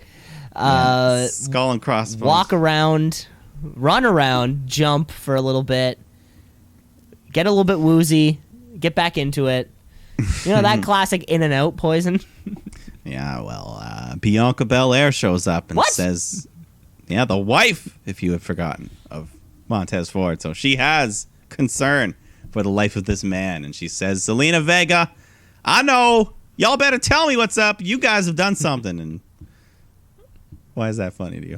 skull and crossbones. Walk around, run around, jump for a little bit, get a little bit woozy, get back into it. That classic in and out poison. Yeah, well, Bianca Belair shows up and says, the wife, if you had forgotten, of Montez Ford. So she has concern for the life of this man. And she says, Zelina Vega, I know. Y'all better tell me what's up. You guys have done something. And why is that funny to you?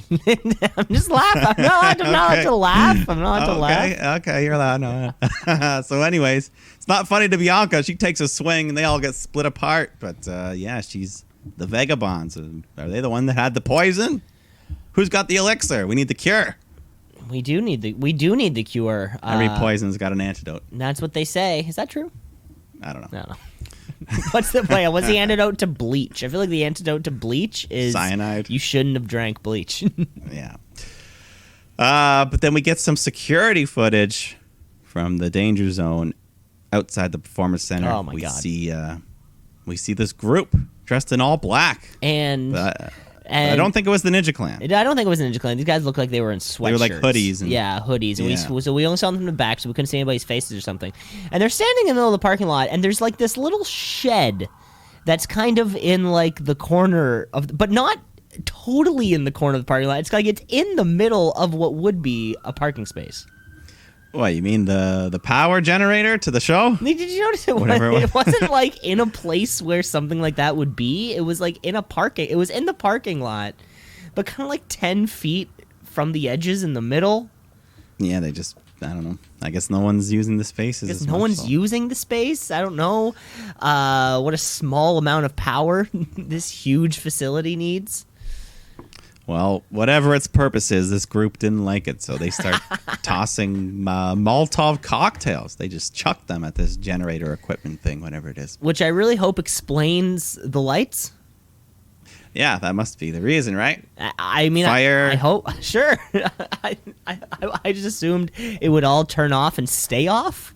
I'm just laughing. I'm not allowed to laugh. I'm not allowed to laugh. Okay, you're allowed. No. So anyways, it's not funny to Bianca. She takes a swing and they all get split apart. But she's the Vagabonds. Are they the one that had the poison? Who's got the elixir? We need the cure. We do need the cure. Every poison's got an antidote. That's what they say. Is that true? I don't know. What's the antidote to bleach? I feel like the antidote to bleach is cyanide. You shouldn't have drank bleach. Yeah. But then we get some security footage from the danger zone outside the Performance Center. Oh my God. We see this group dressed in all black. And I don't think it was the Ninja Clan. I don't think it was the Ninja Clan. These guys look like they were in sweatshirts. They were like hoodies. Hoodies. Yeah. So we only saw them from the back, so we couldn't see anybody's faces or something. And they're standing in the middle of the parking lot, and there's like this little shed that's kind of in like the corner of, but not totally in the corner of the parking lot. It's like it's in the middle of what would be a parking space. What, you mean the power generator to the show? Did you notice it wasn't like in a place where something like that would be? It was like it was in the parking lot, but kind of like 10 feet from the edges in the middle. Yeah, I don't know. I guess no one's using the space. Using the space. I don't know what a small amount of power this huge facility needs. Well, whatever its purpose is, this group didn't like it, so they start tossing Molotov cocktails. They just chuck them at this generator equipment thing, whatever it is. Which I really hope explains the lights. Yeah, that must be the reason, right? I mean, fire. I hope. Sure. I just assumed it would all turn off and stay off.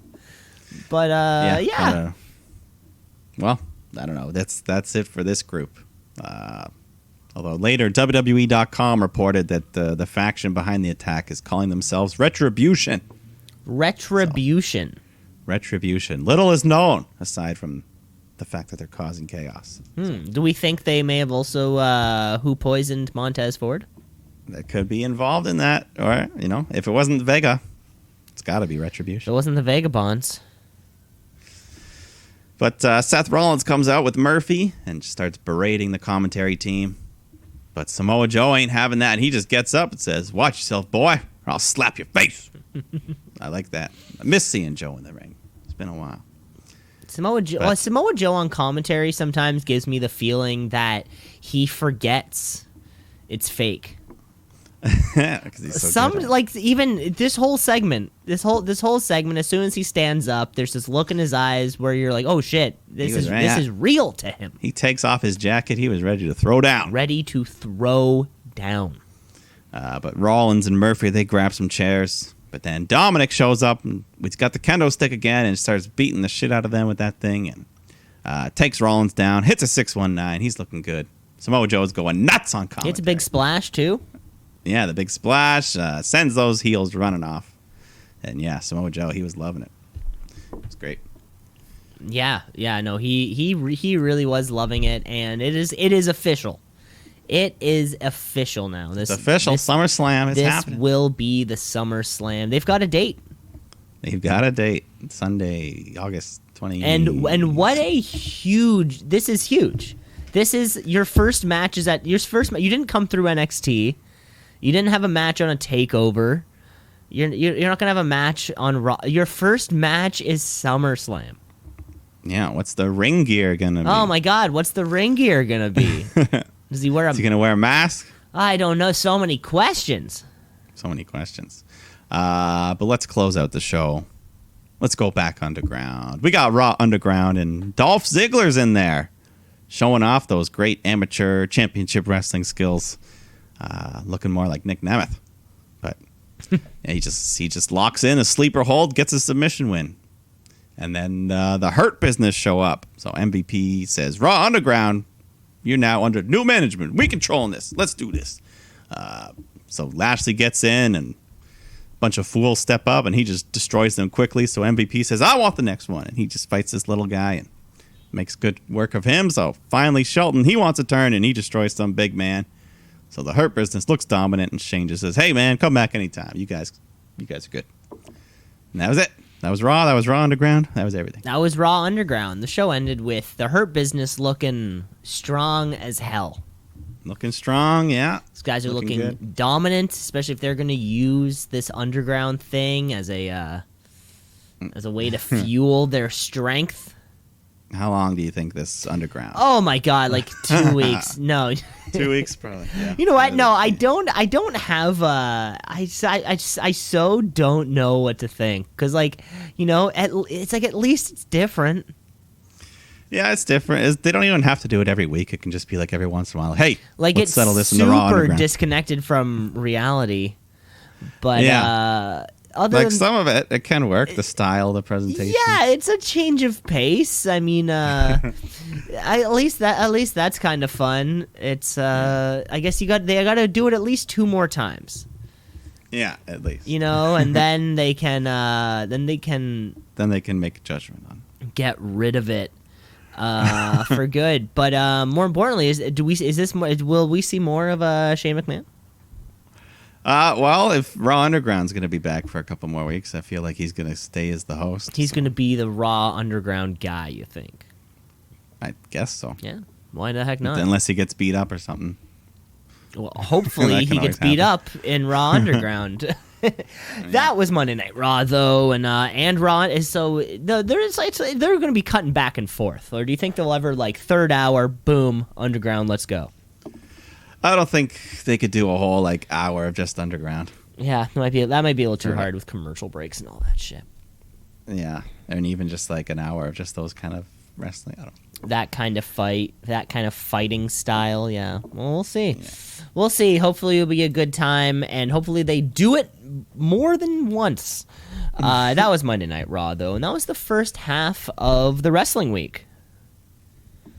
But, yeah. Well, I don't know. That's it for this group. Although later, WWE.com reported that the faction behind the attack is calling themselves Retribution. Retribution. Retribution. Little is known, aside from the fact that they're causing chaos. Do we think they may have also who poisoned Montez Ford? That could be involved in that. Or, if it wasn't Vega, it's got to be Retribution. It wasn't the Vagabonds. But Seth Rollins comes out with Murphy and starts berating the commentary team. But Samoa Joe ain't having that. And he just gets up and says, "Watch yourself, boy, or I'll slap your face." I like that. I miss seeing Joe in the ring. It's been a while. Samoa Joe on commentary sometimes gives me the feeling that he forgets it's fake. He's so good. Like even this whole segment, as soon as he stands up, there's this look in his eyes where you're like, "Oh shit, this is real to him." He takes off his jacket. He was ready to throw down. But Rollins and Murphy, they grab some chairs. But then Dominic shows up and he's got the kendo stick again and starts beating the shit out of them with that thing and takes Rollins down, hits a 619. He's looking good. Samoa Joe's going nuts on commentary. It's a big splash too. Yeah, the big splash sends those heels running off. And yeah, Samoa Joe, he was loving it. It was great. Yeah, no, he really was loving it, and it is official. It is official now. It's official. SummerSlam is happening. This will be the SummerSlam. They've got a date. Sunday, August 20th. And what a huge! This is huge. This is your first match. You didn't come through NXT. You didn't have a match on a takeover. You're not gonna have a match on Raw. Your first match is SummerSlam. Yeah, what's the ring gear gonna be? Oh my God, what's the ring gear gonna be? Does he wear Is he gonna wear a mask? I don't know. So many questions. So many questions. But let's close out the show. Let's go back underground. We got Raw Underground, and Dolph Ziggler's in there, showing off those great amateur championship wrestling skills. Looking more like Nick Nemeth, but yeah, he just locks in a sleeper hold, gets a submission win, and then the Hurt Business show up. So MVP says, "Raw Underground, you're now under new management. We controlling this. Let's do this." So Lashley gets in, and a bunch of fools step up, and he just destroys them quickly. So MVP says, "I want the next one," and he just fights this little guy and makes good work of him. So finally, Shelton, he wants a turn, and he destroys some big man. So the Hurt Business looks dominant, and Shane just says, "Hey man, come back anytime. You guys are good." And that was it. That was Raw. That was Raw Underground. That was everything. That was Raw Underground. The show ended with the Hurt Business looking strong as hell. Looking strong, yeah. These guys are looking good. dominant, especially if they're going to use this underground thing as a way to fuel their strength. How long do you think this Underground? Oh my God, like 2 weeks. No. 2 weeks probably. Yeah. You know what? No, I don't have I so don't know what to think, cuz like, you know, it's like at least it's different. Yeah, it's different. They don't even have to do it every week. It can just be like every once in a while. Hey, like let's it's settle this in the Raw super Underground. disconnected from reality. But yeah. other than, some of it can work. The style, the presentation. Yeah, it's a change of pace. I mean, at least that's kind of fun. It's I guess they got to do it at least 2 more times. Yeah, at least. You know, and then they can make a judgment on it. get rid of it for good. But more importantly, will we see more of Shane McMahon? Well, if Raw Underground's going to be back for a couple more weeks, I feel like he's going to stay as the host. He's going to be the Raw Underground guy, you think? I guess so. Yeah. Why the heck not? Unless he gets beat up or something. Well, hopefully he gets beat up in Raw Underground. That was Monday Night Raw, though, and Raw is so they're going to be cutting back and forth. Or do you think they'll ever like third hour, boom, Underground, let's go? I don't think they could do a whole like hour of just Underground. Yeah, that might be a little too hard with commercial breaks and all that shit. Yeah, and even just like an hour of just those kind of wrestling. I don't know. That kind of fighting style. Yeah, well, we'll see. Yeah. We'll see. Hopefully, it'll be a good time, and hopefully, they do it more than once. That was Monday Night Raw, though, and that was the first half of the wrestling week.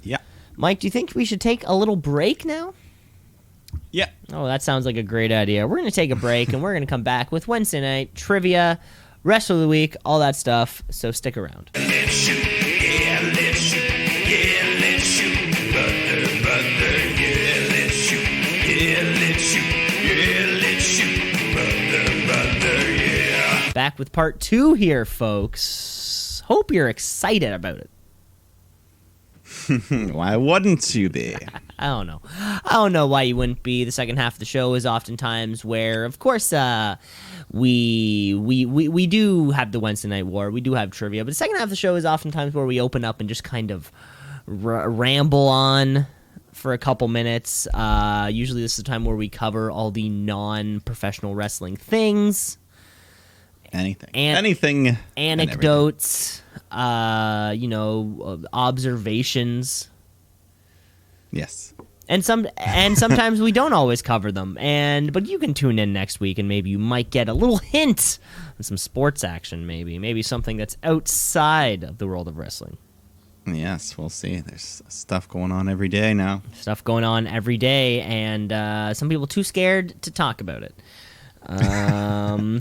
Yeah, Mike, do you think we should take a little break now? Yeah. Oh, that sounds like a great idea. We're going to take a break, and we're going to come back with Wednesday night trivia, rest of the week, all that stuff. So stick around. Let's shoot, yeah, let's shoot, yeah, let's shoot, brother, yeah, let's shoot, yeah, let's shoot, yeah, let's shoot, brother, yeah. Back with part 2 here, folks. Hope you're excited about it. Why wouldn't you be? I don't know. I don't know why you wouldn't be. The second half of the show is oftentimes where, of course, we do have the Wednesday Night War. We do have trivia. But the second half of the show is oftentimes where we open up and just kind of ramble on for a couple minutes. Usually this is the time where we cover all the non-professional wrestling things. Anything. Anecdotes. Observations. Yes. And sometimes we don't always cover them. But you can tune in next week and maybe you might get a little hint on some sports action, maybe something that's outside of the world of wrestling. Yes, we'll see. There's stuff going on every day now. Stuff going on every day, and some people too scared to talk about it.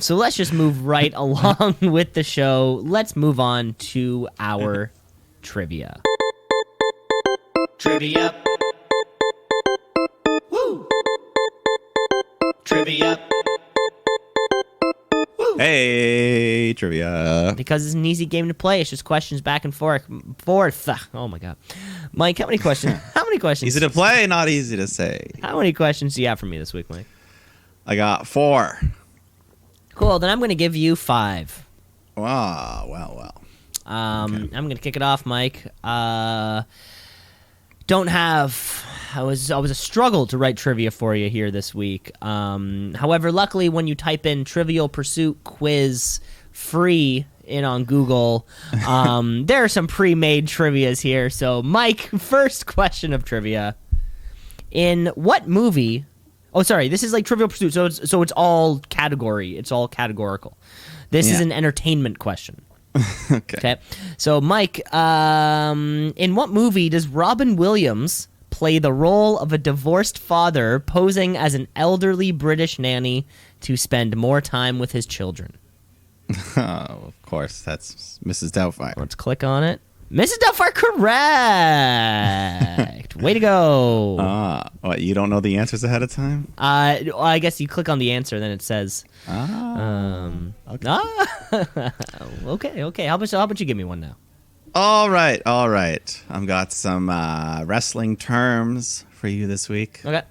So let's just move right along with the show. Let's move on to our trivia. Trivia. Woo! Trivia. Woo! Hey, trivia. Because it's an easy game to play. It's just questions back and forth. Oh my god, Mike, how many questions? Easy to play, not easy to say. How many questions do you have for me this week, Mike? I got 4. Cool. Then I'm going to give you 5. Wow. Well. Okay. I'm going to kick it off, Mike. Don't have. I was a struggle to write trivia for you here this week. However, luckily, when you type in Trivial Pursuit quiz free in on Google, there are some pre-made trivias here. So, Mike, first question of trivia: in what movie? Oh, sorry, this is like Trivial Pursuit, so it's all category. It's all categorical. This is an entertainment question. Okay. So, Mike, in what movie does Robin Williams play the role of a divorced father posing as an elderly British nanny to spend more time with his children? Oh, of course, that's Mrs. Doubtfire. Let's click on it. Mrs. Doubtfire, correct. Way to go. What, you don't know the answers ahead of time? I guess you click on the answer, then it says. Okay. How about you give me one now? All right. I've got some wrestling terms for you this week. Okay.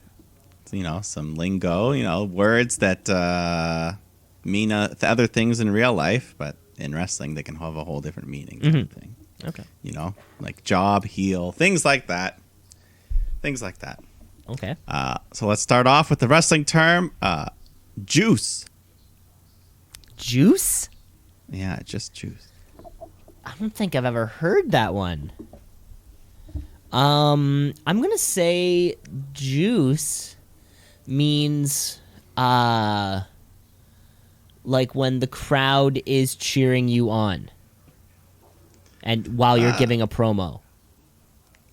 Some lingo. Words that mean other things in real life, but in wrestling they can have a whole different meaning. Kind of thing. Okay. Like job, heel, things like that. Okay. So let's start off with the wrestling term, juice. Juice? Yeah, just juice. I don't think I've ever heard that one. I'm gonna say juice means like when the crowd is cheering you on. And while you're giving a promo.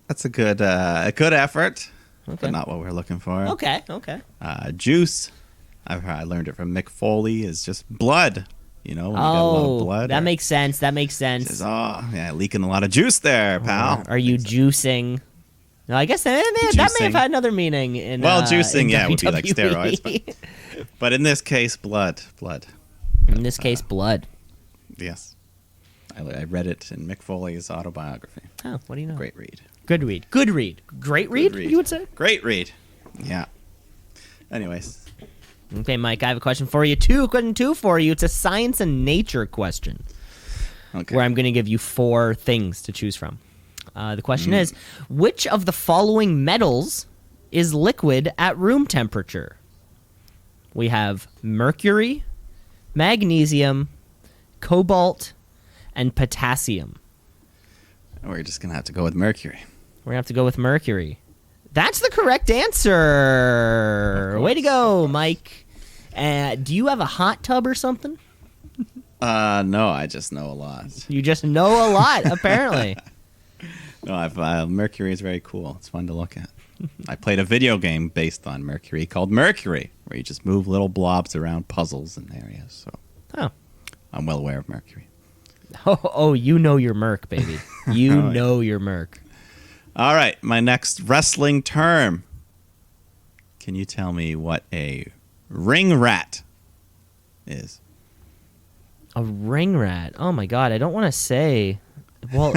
That's a good effort, Okay. but not what we're looking for. Okay. Juice, I learned it from Mick Foley, is just blood. When you got a lot of blood. That makes sense. Just, leaking a lot of juice there, pal. Are you juicing? No, I guess that may have had another meaning. Juicing, in would be like WWE. steroids. But in this case, blood. In this case, blood. Yes. I read it in Mick Foley's autobiography. Oh, what do you know? Great read. Good read. Great read, you would say? Great read. Yeah. Anyways. Okay, Mike, I have a question for you. Two for you. It's a science and nature question. Okay. Where I'm going to give you 4 things to choose from. The question is, which of the following metals is liquid at room temperature? We have mercury, magnesium, cobalt, and potassium. We're just going to have to go with mercury. We're going to have to go with mercury. That's the correct answer. Way to go, Mike. Do you have a hot tub or something? No, I just know a lot. You just know a lot, apparently. No, Mercury is very cool. It's fun to look at. I played a video game based on Mercury called Mercury, where you just move little blobs around puzzles and areas. So I'm well aware of Mercury. Oh, you know your Merc, baby. You know your Merc. All right, my next wrestling term. Can you tell me what a ring rat is? A ring rat? Oh my god, I don't want to say. Well,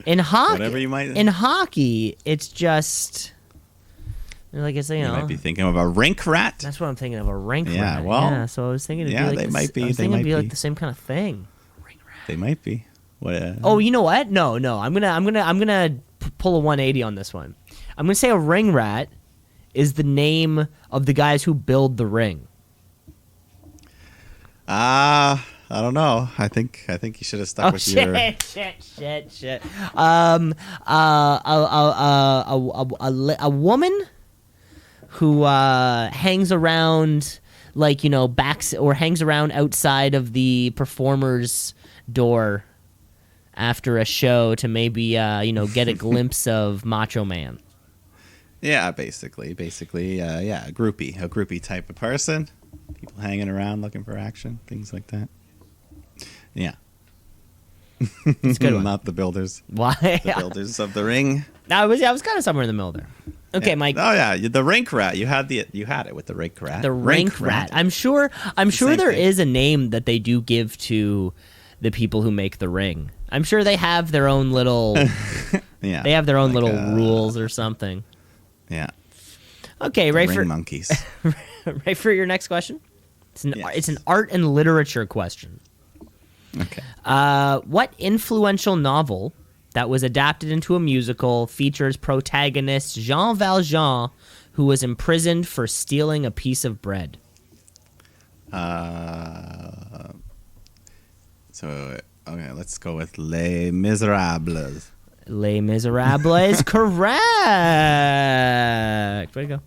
in hockey, whatever you might. In hockey, it's just like I say, you might be thinking of a rink rat. That's what I'm thinking of, a rink rat. Yeah, well, yeah. So I was thinking, they might be. They might be like the same kind of thing. Ring rat. They might be. What? Oh, you know what? No. I'm gonna pull a 180 on this one. I'm gonna say a ring rat is the name of the guys who build the ring. I don't know. I think you should have stuck with your. Shit. A woman who hangs around, hangs around outside of the performer's door after a show to maybe get a glimpse of Macho Man. Yeah, basically, a groupie type of person. People hanging around looking for action, things like that. Yeah. It's a good one. Not the builders. Why? The builders of the ring. I was kind of somewhere in the middle there. Okay, yeah. Mike. Oh yeah, the rink rat. You had it with the rink rat. The rink rat. I'm sure there is a name that they do give to the people who make the ring. I'm sure they have their own little. Yeah. They have their own little rules or something. Yeah. Okay, ring monkeys. Right for your next question. It's an art and literature question. Okay. What influential novel that was adapted into a musical features protagonist Jean Valjean, who was imprisoned for stealing a piece of bread? Okay, let's go with Les Miserables. Les Miserables is correct. Way to go.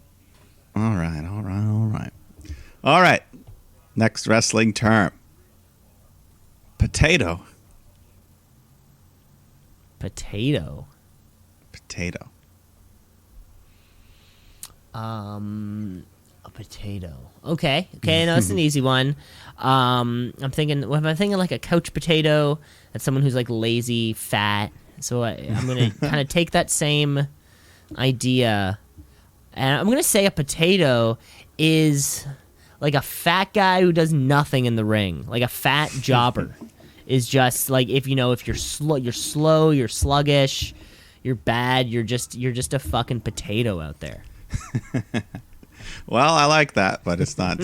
All right. Next wrestling term. Potato. Potato. A potato. Okay, no, it's an easy one. I'm thinking like a couch potato. That's someone who's like lazy, fat. So I'm gonna kind of take that same idea, and I'm gonna say a potato is like a fat guy who does nothing in the ring, like a fat jobber. Is just like if you're slow, you're sluggish, you're bad, you're just a fucking potato out there. Well, I like that, but it's not.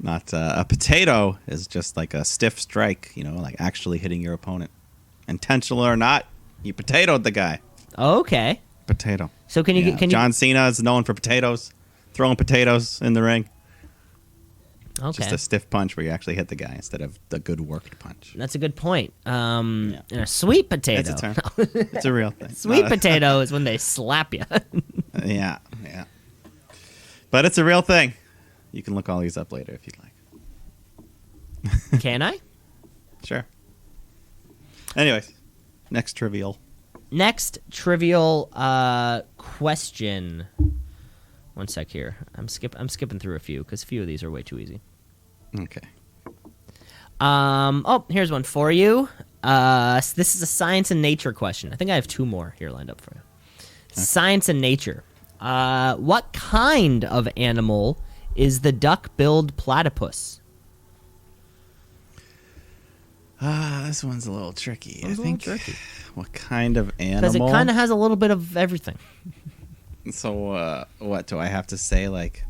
Not a potato is just like a stiff strike, like actually hitting your opponent, intentional or not. You potatoed the guy. Okay. Potato. So can you? John Cena is known for potatoes, throwing potatoes in the ring. Okay. Just a stiff punch where you actually hit the guy instead of the good worked punch. That's a good point. And a sweet potato. That's a term. It's a real thing. Sweet potato is when they slap you. Yeah. But it's a real thing. You can look all these up later if you'd like. Can I? Sure. Anyways, next trivial question. One sec here. I'm skipping through a few because a few of these are way too easy. Okay. Here's one for you. This is a science and nature question. I think I have two more here lined up for you. Okay. Science and nature. What kind of animal is the duck-billed platypus? This one's a little tricky. I think. What kind of animal? Because it kind of has a little bit of everything. So, what do I have to say? Like,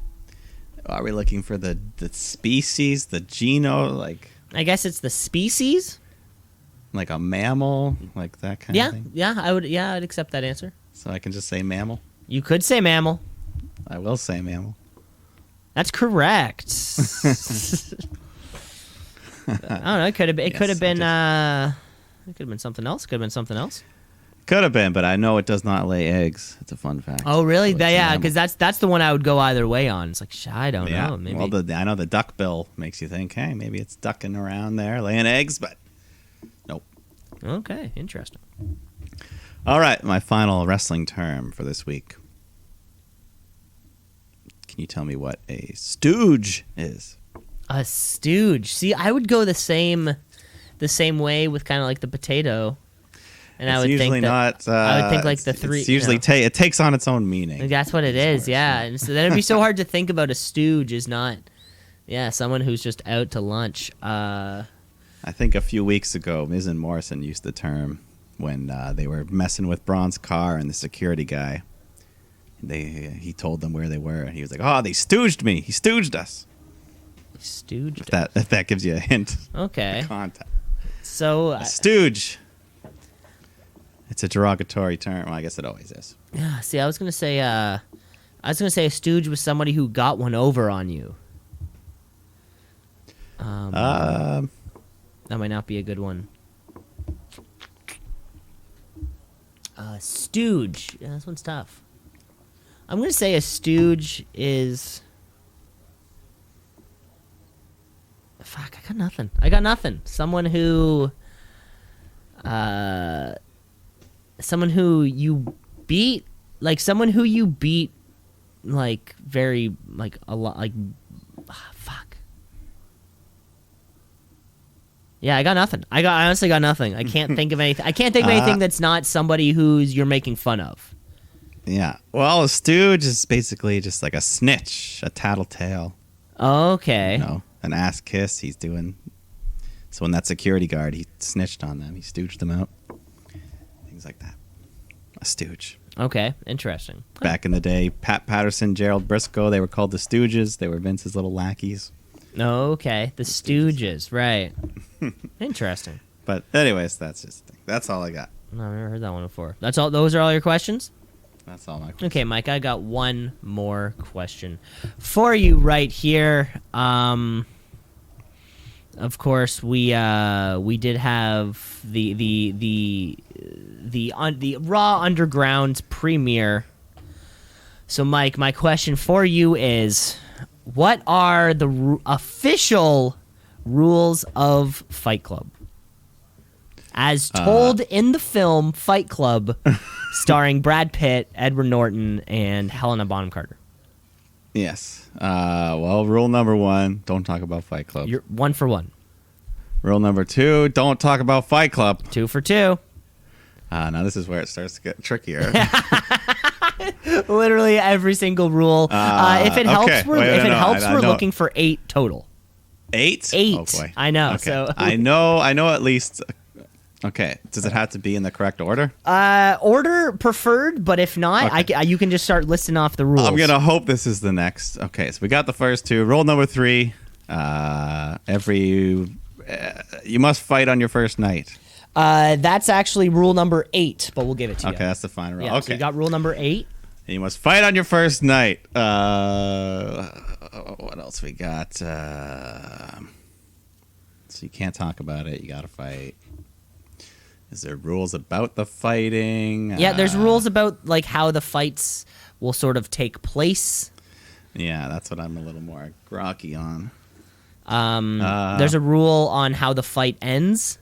are we looking for the species, the genome? Like, I guess it's the species. Like a mammal, like that kind of thing. Yeah, I'd accept that answer. So I can just say mammal. You could say mammal. I will say mammal. That's correct. I don't know. It could have been something else. Could have been, but I know it does not lay eggs. It's a fun fact. Oh, really? So yeah, because that's the one I would go either way on. It's like, I don't know. Maybe. Well, I know the duck bill makes you think, hey, maybe it's ducking around there, laying eggs, but nope. Okay, interesting. All right, my final wrestling term for this week. Can you tell me what a stooge is? A stooge. See, I would go the same way with kind of like the potato. And it's I would usually think that, not. I would think like the three. It's usually it takes on its own meaning. That's what it is, yeah. And so then it'd be so hard to think about a stooge is not, someone who's just out to lunch. I think a few weeks ago, Miz and Morrison used the term when they were messing with Braun's car and the security guy. He told them where they were, and he was like, "Oh, they stooged me. He stooged us." Stooged. If that gives you a hint. Okay. Context. So a stooge. It's a derogatory term. Well, I guess it always is. Yeah. See, I was gonna say a stooge was somebody who got one over on you. That might not be a good one. Stooge. Yeah, this one's tough. I'm gonna say a stooge is. Fuck! I got nothing. Someone who you beat, like very, like a lot, like, fuck. Yeah, I got nothing. I honestly got nothing. I can't think of anything. I can't think of anything that's not somebody who's you're making fun of. Yeah. Well, a stooge is basically just like a snitch, a tattletale. Okay. An ass kiss he's doing. So when that security guard, he snitched on them. He stooged them out. Things like that. A stooge. Okay, interesting. Back in the day, Pat Patterson, Gerald Briscoe, they were called the Stooges. They were Vince's little lackeys. Okay, the Stooges, right. Interesting. But anyways, that's just the thing. That's all I got. No, I've never heard that one before. That's all. Those are all your questions? That's all my questions. Okay, Mike, I got one more question for you right here. Of course, we did have the Raw Underground premiere. So, Mike, my question for you is, what are the official rules of Fight Club? As told in the film Fight Club, starring Brad Pitt, Edward Norton, and Helena Bonham Carter. Yes. Well, rule number 1, don't talk about Fight Club. You're 1 for 1. Rule number 2, don't talk about Fight Club. 2 for 2. Now this is where it starts to get trickier. Literally every single rule. If it helps, okay. we're looking for 8 total. 8? 8. Oh boy. I know. Okay. So I know at least. Okay. Does it have to be in the correct order? Order preferred, but if not, Okay. you can just start listing off the rules. I'm gonna hope this is the next. Okay, so we got the first 2. Rule number 3. You must fight on your first night. That's actually rule number 8, but we'll give it to you. Okay, that's the final rule. Yeah, okay. so you got rule number 8. You must fight on your first night. What else we got? So you can't talk about it. You got to fight. Is there rules about the fighting? Yeah, there's rules about like how the fights will sort of take place. Yeah, that's what I'm a little more groggy on. There's a rule on how the fight ends.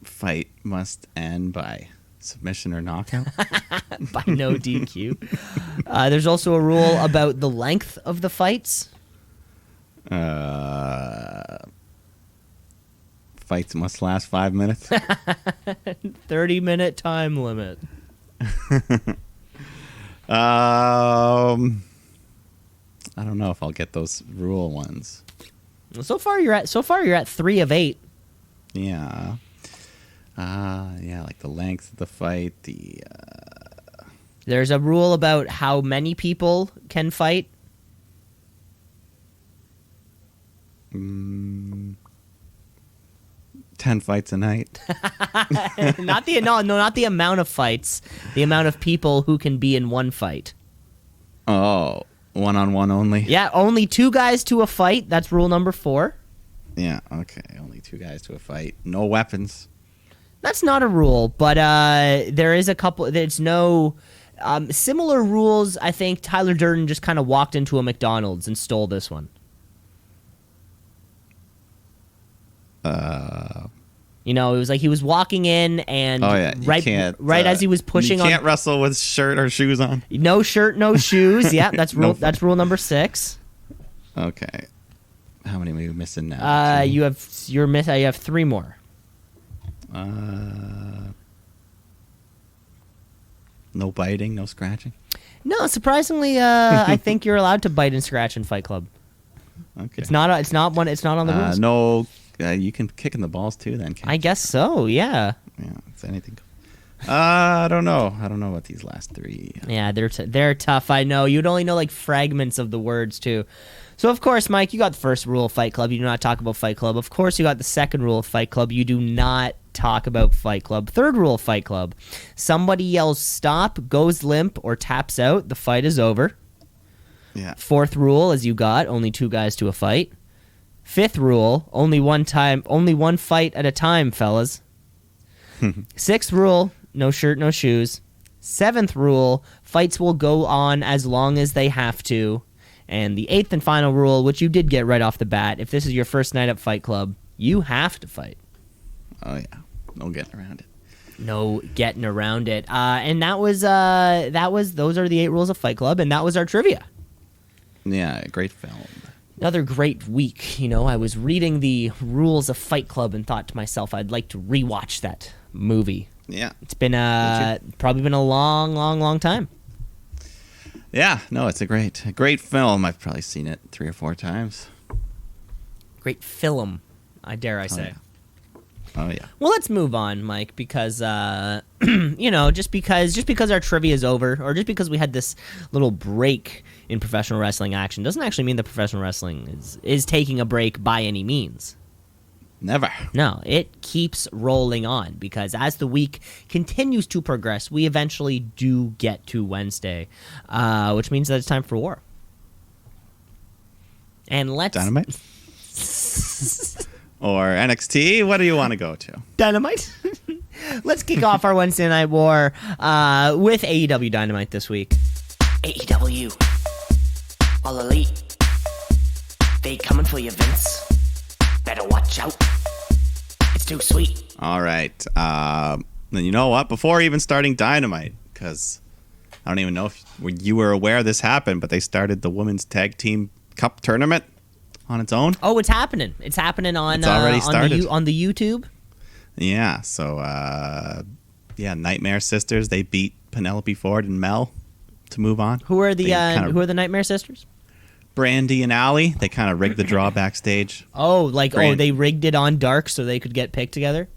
Fight must end by submission or knockout. By no DQ. There's also a rule about the length of the fights. Fights must last 5 minutes. 30-minute time limit. I don't know if I'll get those rule ones. So far you're at 3 of 8. Yeah. Yeah, like the length of the fight, There's a rule about how many people can fight. 10 fights a night. Not the amount of fights, the amount of people who can be in one fight. Oh, 1-on-1 only? Yeah, only 2 guys to a fight. That's rule number 4. Yeah, okay. Only 2 guys to a fight. No weapons. That's not a rule, but there is a couple. There's no similar rules. I think Tyler Durden just kind of walked into a McDonald's and stole this one. You know, it was like he was walking in and right as he was pushing you can't wrestle with shirt or shoes on. No shirt, no shoes. Yeah, that's rule. That's rule number 6. Okay. How many are we missing now? You have 3 more. No biting, no scratching. No, surprisingly, I think you're allowed to bite and scratch in Fight Club. Okay. It's not on the rules. No, you can kick in the balls too. Then can't I guess so. Yeah. Yeah, it's anything. I don't know. I don't know about these last 3. Yeah, they're tough. I know. You'd only know like fragments of the words too. So of course, Mike, you got the first rule of Fight Club. You do not talk about Fight Club. Of course, you got the second rule of Fight Club. You do not talk about Fight Club. Third rule of Fight Club: somebody yells stop, goes limp, or taps out, the fight is over. Yeah. Fourth rule is you got only 2 guys to a fight. Fifth rule: only one fight at a time, fellas. Sixth rule: no shirt, no shoes. Seventh rule: fights will go on as long as they have to. And the 8th and final rule, which you did get right off the bat: if this is your first night at Fight Club, you have to fight. Oh yeah, no getting around it. No getting around it. And those are the 8 rules of Fight Club, and that was our trivia. Yeah, great film. Another great week. You know, I was reading the rules of Fight Club and thought to myself, I'd like to rewatch that movie. Yeah. It's been probably been a long, long, long time. Yeah, no, it's a great film. I've probably seen it 3 or 4 times. Great film, I dare I say. Yeah. Oh yeah. Well, let's move on, Mike, because just because our trivia is over, or just because we had this little break in professional wrestling action, doesn't actually mean that professional wrestling is taking a break by any means. Never. No, it keeps rolling on, because as the week continues to progress, we eventually do get to Wednesday, which means that it's time for War. And let's Dynamite. Or NXT. What do you want to go to? Dynamite. Let's kick off our Wednesday Night War with AEW Dynamite this week. AEW. All Elite. They coming for you, Vince. Better watch out. It's too sweet. All right. Then you know what? Before even starting Dynamite, because I don't even know if you were aware this happened, but they started the Women's Tag Team Cup tournament on its own. Oh, it's happening. It's happening on It's already started. on the YouTube. Yeah. So Nightmare Sisters, they beat Penelope Ford and Mel to move on. Who are the Nightmare Sisters? Brandy and Allie. They kind of rigged the draw backstage. Oh, they rigged it on Dark so they could get picked together?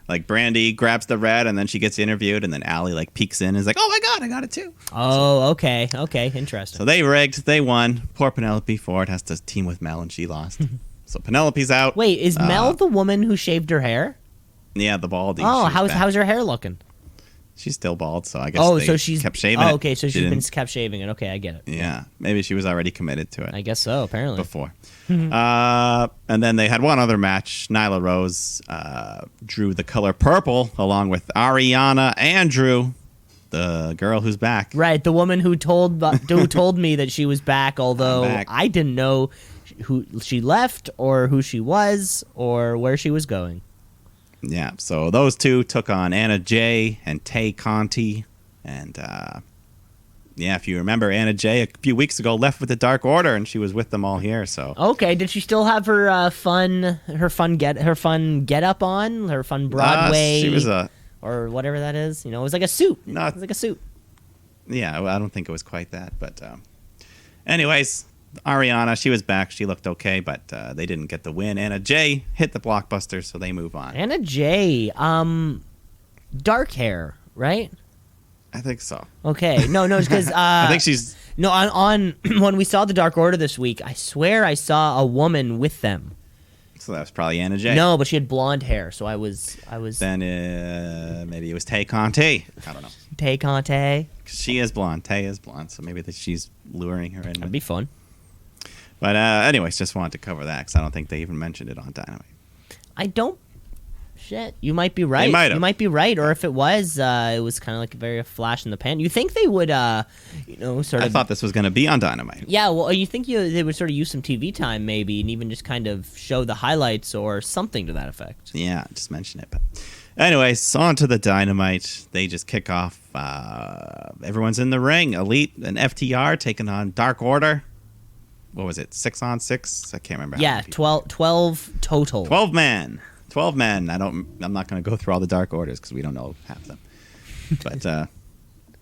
Like Brandy grabs the red and then she gets interviewed, and then Allie like peeks in and is like, "Oh my god, I got it too." Oh, okay, interesting. So they rigged, they won. Poor Penelope Ford has to team with Mel, and she lost. So Penelope's out. Wait, is Mel the woman who shaved her hair? Yeah, the baldy. Oh, how's her hair looking? She's still bald, so I guess so she's kept shaving it. Oh, okay, so she's kept shaving it. Okay, I get it. Yeah, maybe she was already committed to it. I guess so, apparently. Before. And then they had one other match. Nyla Rose drew the color purple along with Ariana Andrew, the girl who's back. Right, the woman who told me that she was back, although I didn't know who she left or who she was or where she was going. Yeah, so those two took on Anna Jay and Tay Conti. And, if you remember, Anna Jay a few weeks ago left with the Dark Order, and she was with them all here. So okay, did she still have her fun get up on, her fun Broadway? She was or whatever that is. It was like a suit. It was like a suit. Yeah, I don't think it was quite that. But anyways, Ariana, she was back. She looked okay, but they didn't get the win. Anna Jay hit the blockbuster, so they move on. Anna Jay, dark hair, right? I think so. Okay, no, because I think she's on when we saw the Dark Order this week. I swear I saw a woman with them. So that was probably Anna Jay. No, but she had blonde hair, so I was. Then maybe it was Tay Conti. I don't know. Tay Conti. She is blonde. Tay is blonde, so maybe she's luring her in. That'd be fun. But anyways, just wanted to cover that because I don't think they even mentioned it on Dynamite. I don't. Shit, you might be right. They might have. You might be right, or if it was kind of like a flash in the pan. You think they would, sort of? I thought this was going to be on Dynamite. Yeah, well, you think they would sort of use some TV time, maybe, and even just kind of show the highlights or something to that effect. Yeah, just mention it. But anyways, on to the Dynamite. They just kick off. Everyone's in the ring. Elite and FTR taking on Dark Order. What was it? 6-on-6? I can't remember. Yeah, 12 total. 12 men. 12 men. I'm not going to go through all the Dark Orders because we don't know half of them. But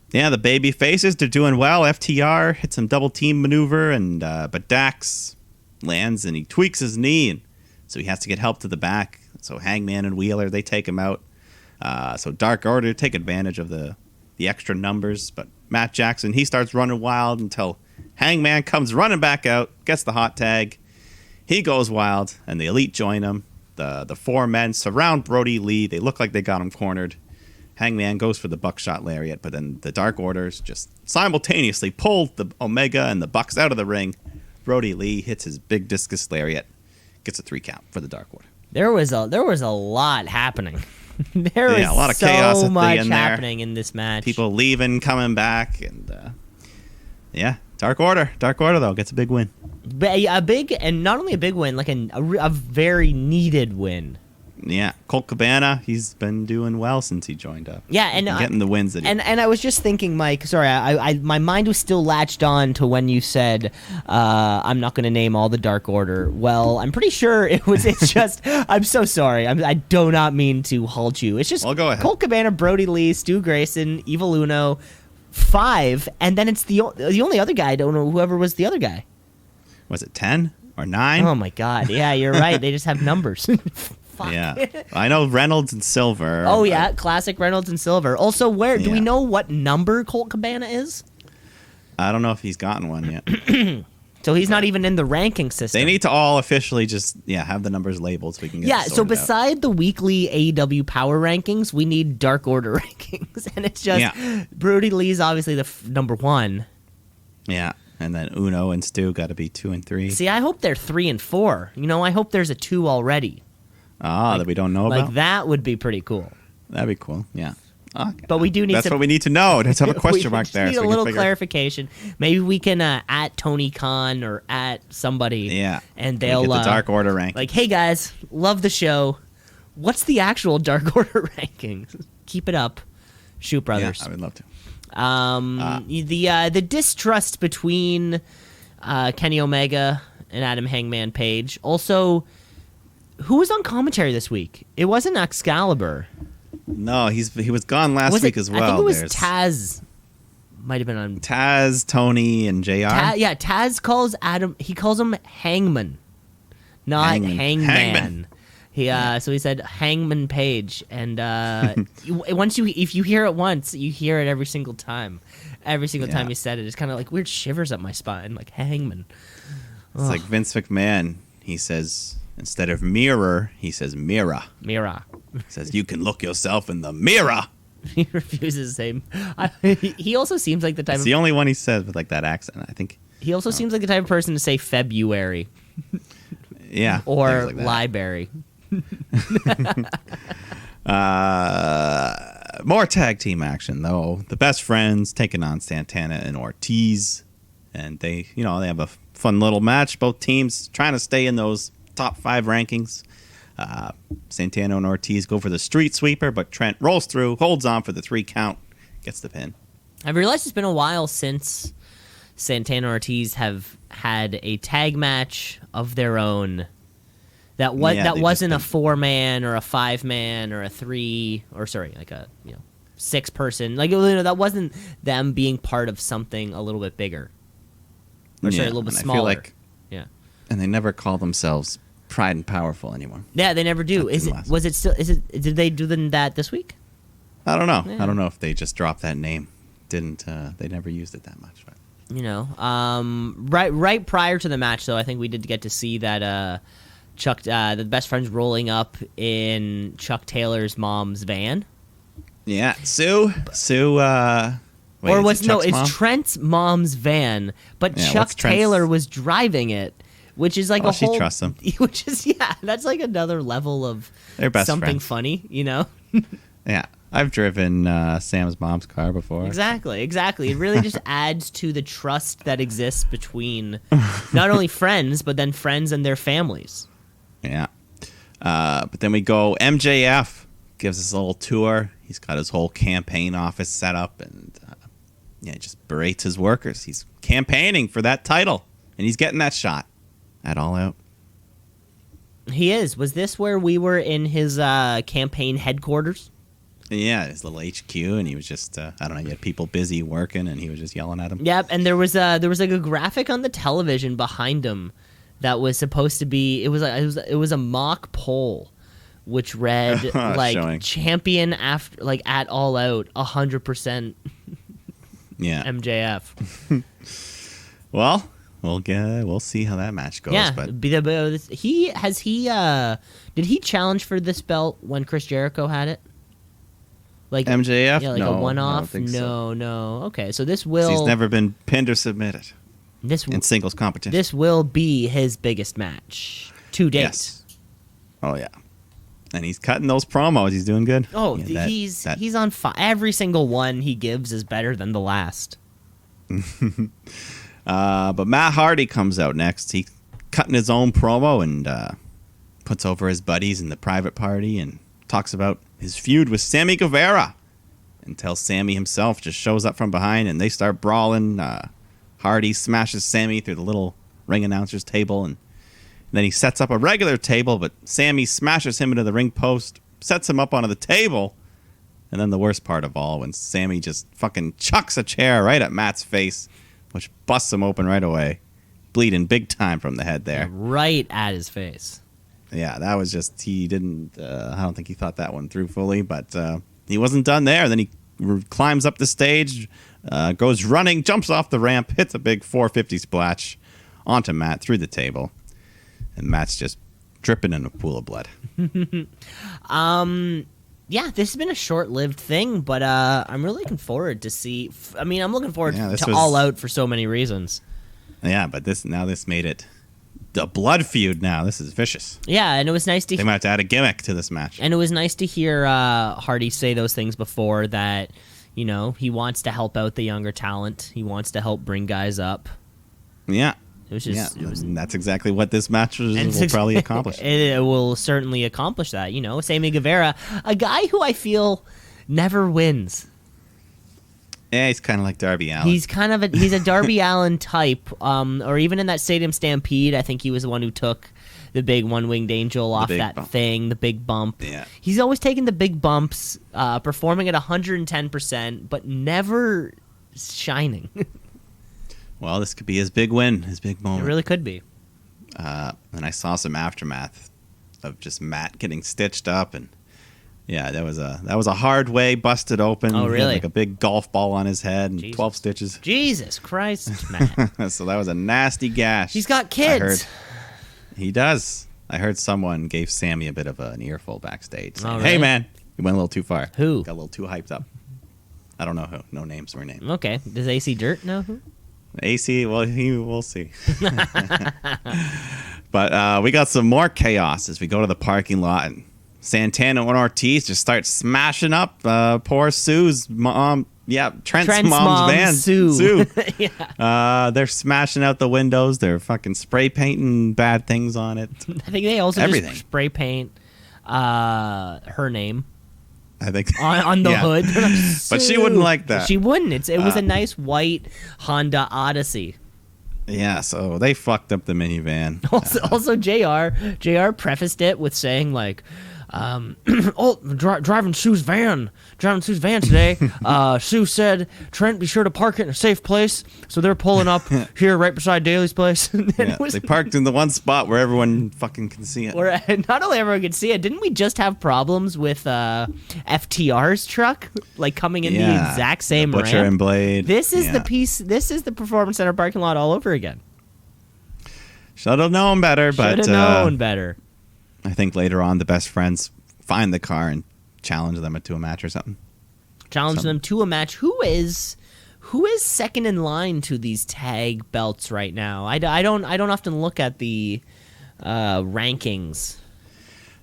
the baby faces, they're doing well. FTR hits some double team maneuver, and but Dax lands and he tweaks his knee, and so he has to get help to the back. So Hangman and Wheeler, they take him out. So Dark Order take advantage of the extra numbers, but Matt Jackson, he starts running wild until Hangman comes running back out, gets the hot tag. He goes wild, and the Elite join him. The four men surround Brody Lee. They look like they got him cornered. Hangman goes for the buckshot lariat, but then the Dark Orders just simultaneously pull the Omega and the Bucks out of the ring. Brody Lee hits his big discus lariat, gets a 3 count for the Dark Order. There was a lot happening. There was a lot of so chaos much in there. happening in this match. People leaving, coming back, and Dark Order. Dark Order though gets a big win. A big, and not only a big win, like a very needed win. Yeah, Colt Cabana, he's been doing well since he joined up. Yeah, and getting the wins that he. And I was just thinking, Mike. Sorry, I my mind was still latched on to when you said, "I'm not going to name all the Dark Order." Well, I'm pretty sure it was. It's just. I'm so sorry. I do not mean to halt you. It's just. Well, go ahead. Colt Cabana, Brody Lee, Stu Grayson, Evil Uno, 5, and then it's the only other guy. I don't know whoever was the other guy. Was it 10 or 9? Oh my God! Yeah, you're right. They just have numbers. Fuck. Yeah. I know Reynolds and Silver. Oh, yeah. Classic Reynolds and Silver. Also, do we know what number Colt Cabana is? I don't know if he's gotten one yet. So he's not even in the ranking system. They need to all officially just have the numbers labeled so we can get it so sorted beside the weekly AEW Power rankings, we need Dark Order rankings. And it's just Brody Lee's obviously the number 1. Yeah. And then Uno and Stu got to be 2 and 3. See, I hope they're 3 and 4. I hope there's a 2 already. That we don't know about? Like, that would be pretty cool. That'd be cool, yeah. Okay. But we do need That's what we need to know. Let's have a question mark there. We need a little clarification. Maybe we can at Tony Khan or at somebody. Yeah. And they'll get the Dark Order ranking. Like, hey guys, love the show. What's the actual Dark Order ranking? Keep it up. Shoot Brothers. Yeah, I would love to. The distrust between Kenny Omega and Adam Hangman Page. Also, who was on commentary this week? It wasn't Excalibur. No, he was gone last week as well. I think it was Taz. Might have been on Taz, Tony, and JR. Taz calls Adam. He calls him Hangman, not Hangman. So he said Hangman Page, and if you hear it once, you hear it every single time. Every single time he said it, it's kind of like weird shivers up my spine, like Hangman. It's like Vince McMahon. He says instead of mirror, he says mirror. Mirror. He says you can look yourself in the mirror. He refuses to say. He also seems like the type. It's the only one he says with like that accent. I think he also seems like the type of person to say February. Yeah. Or like Library. More tag team action though. The Best Friends taking on Santana and Ortiz, and they have a fun little match. Both teams trying to stay in those top 5 rankings. Santana and Ortiz go for the street sweeper, but Trent rolls through, holds on for the 3 count, gets the pin. I've realized it's been a while since Santana and Ortiz have had a tag match of their own. That wasn't a 4-man or a 5-man or a 3 or like a 6-person. Like that wasn't them being part of something a little bit bigger. Or a little bit smaller. I feel like, and they never call themselves Pride and Powerful anymore. Yeah, they never do. Did they do that this week? I don't know. Yeah. I don't know if they just dropped that name. They never used it that much. But. Right prior to the match though, I think we did get to see that Chuck, the Best Friends rolling up in Chuck Taylor's mom's van. Yeah, Sue. It's Trent's mom's van, but Chuck Taylor was driving it, which is like a whole. She trusts him. Which is that's like another level of something friends. Funny, Yeah, I've driven Sam's mom's car before. Exactly. It really just adds to the trust that exists between not only friends, but then friends and their families. Yeah. But then we go, MJF gives us a little tour. He's got his whole campaign office set up and he just berates his workers. He's campaigning for that title and he's getting that shot at All Out. He is. Was this where we were in his campaign headquarters? Yeah, his little HQ, and he was just, I don't know, he had people busy working and he was just yelling at them. Yep, and there was like a graphic on the television behind him that was supposed to be it was a mock poll which read like champion after like at All Out 100%. Yeah, MJF. Well, we'll see how that match goes. Yeah, but did he challenge for this belt when Chris Jericho had it? Like MJF, yeah, like no, a one-off. No. Okay, so this will. He's never been pinned or submitted. In singles competition. This will be his biggest match to date. Yes. Oh yeah, and he's cutting those promos. He's doing good. Oh, he's on fire. Every single one he gives is better than the last. But Matt Hardy comes out next. He's cutting his own promo and puts over his buddies in the private party and talks about his feud with Sammy Guevara until Sammy himself just shows up from behind and they start brawling. Hardy smashes Sammy through the little ring announcer's table and then he sets up a regular table, but Sammy smashes him into the ring post, sets him up onto the table, and then the worst part of all, when Sammy just fucking chucks a chair right at Matt's face, which busts him open right away, bleeding big time from the head there. Right at his face. Yeah, that was just, he didn't, I don't think he thought that one through fully, but he wasn't done there. Then he climbs up the stage, goes running, jumps off the ramp, hits a big 450 splash onto Matt through the table. And Matt's just dripping in a pool of blood. Yeah, this has been a short-lived thing, but I'm really looking forward to see. I'm looking forward to All Out for so many reasons. Yeah, but this made it a blood feud now. This is vicious. Yeah, and it was nice to They might have to add a gimmick to this match. And it was nice to hear Hardy say those things before, that, you know, he wants to help out the younger talent. He wants to help bring guys up. Yeah. It was just, and that's exactly what this match will probably accomplish. It will certainly accomplish that. You know, Sammy Guevara, a guy who I feel never wins. Yeah, he's kind of like Darby Allin. He's a Darby Allin type. Or even in that Stadium Stampede, I think he was the one who took the big one-winged angel off that thing, the big bump. Yeah. He's always taking the big bumps, performing at 110%, but never shining. Well, this could be his big win, his big moment. It really could be. And I saw some aftermath of just Matt getting stitched up, and yeah, that was a hard way, busted open. Oh, really? He had like a big golf ball on his head and Jesus. 12 stitches. Jesus Christ, Matt. So that was a nasty gash. He's got kids. I heard. He does. I heard someone gave Sammy a bit of an earful backstage. Saying, Oh, Hey, really? man, you went a little too far. Who? Got a little too hyped up. I don't know who. No names or names. Okay. Does AC Dirt know who? AC, well, we'll see. But we got some more chaos as we go to the parking lot, and Santana and Ortiz just start smashing up poor Sue's mom. Yeah, Trent's mom's mom, van. Sue. Yeah. They're smashing out the windows. They're fucking spray painting bad things on it. I think they also Everything. just spray paint her name I think on the Yeah. hood. But she wouldn't like that. She wouldn't. It was a nice white Honda Odyssey. Yeah, so they fucked up the minivan. Also, JR prefaced it with saying, like, driving Sue's van today. Sue said, Trent, be sure to park it in a safe place. So they're pulling up here right beside Daly's place. Yeah, they parked in the one spot where everyone fucking can see it. Where not only everyone could see it, didn't we just have problems with FTR's truck, like coming in the exact same the Butcher ramp? and Blade. This is the piece. This is the Performance Center parking lot all over again. Should have known better, but Should have known better. I think later on the best friends find the car and challenge them to a match or something. Challenge them to a match. Who is second in line to these tag belts right now? I don't often look at the rankings.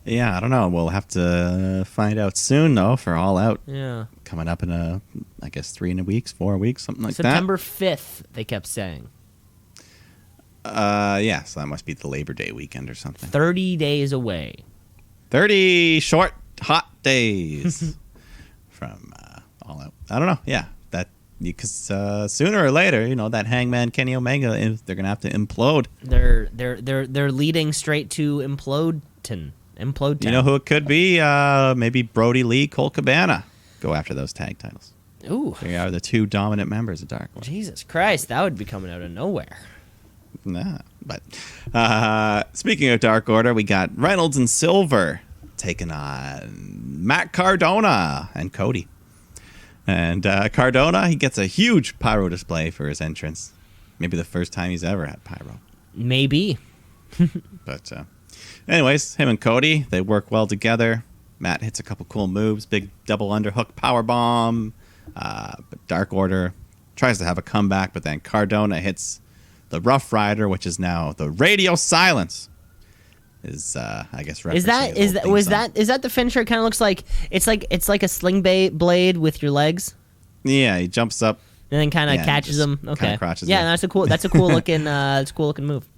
Yeah, I don't know. We'll have to find out soon, though, for All Out. Yeah. Coming up in, I guess, 4 weeks, something like September 5th, they kept saying. Yeah, so that must be the Labor Day weekend or something. 30 days away. 30 short, hot days from All Out. I don't know. Yeah, that because sooner or later, you know, that Hangman Kenny Omega, they're gonna have to implode. They're leading straight to implode town. You know who it could be? Maybe Brody Lee, Colt Cabana go after those tag titles. Ooh, They are the two dominant members of Dark Order. Jesus Christ, that would be coming out of nowhere. Nah, but speaking of Dark Order, we got Reynolds and Silver taking on Matt Cardona and Cody. And Cardona, he gets a huge pyro display for his entrance. Maybe the first time he's ever had pyro. Maybe. But anyways, him and Cody, they work well together. Matt hits a couple cool moves, big double underhook power bomb. But Dark Order tries to have a comeback, but then Cardona hits the Rough Rider, which is now the Radio Silence. Is I guess referencing his old theme song. Is that the finisher? It kind of looks like it's like a sling blade with your legs, Yeah, he jumps up. and then kind of catches just them. Okay, kinda crotches yeah, him. that's a cool looking move.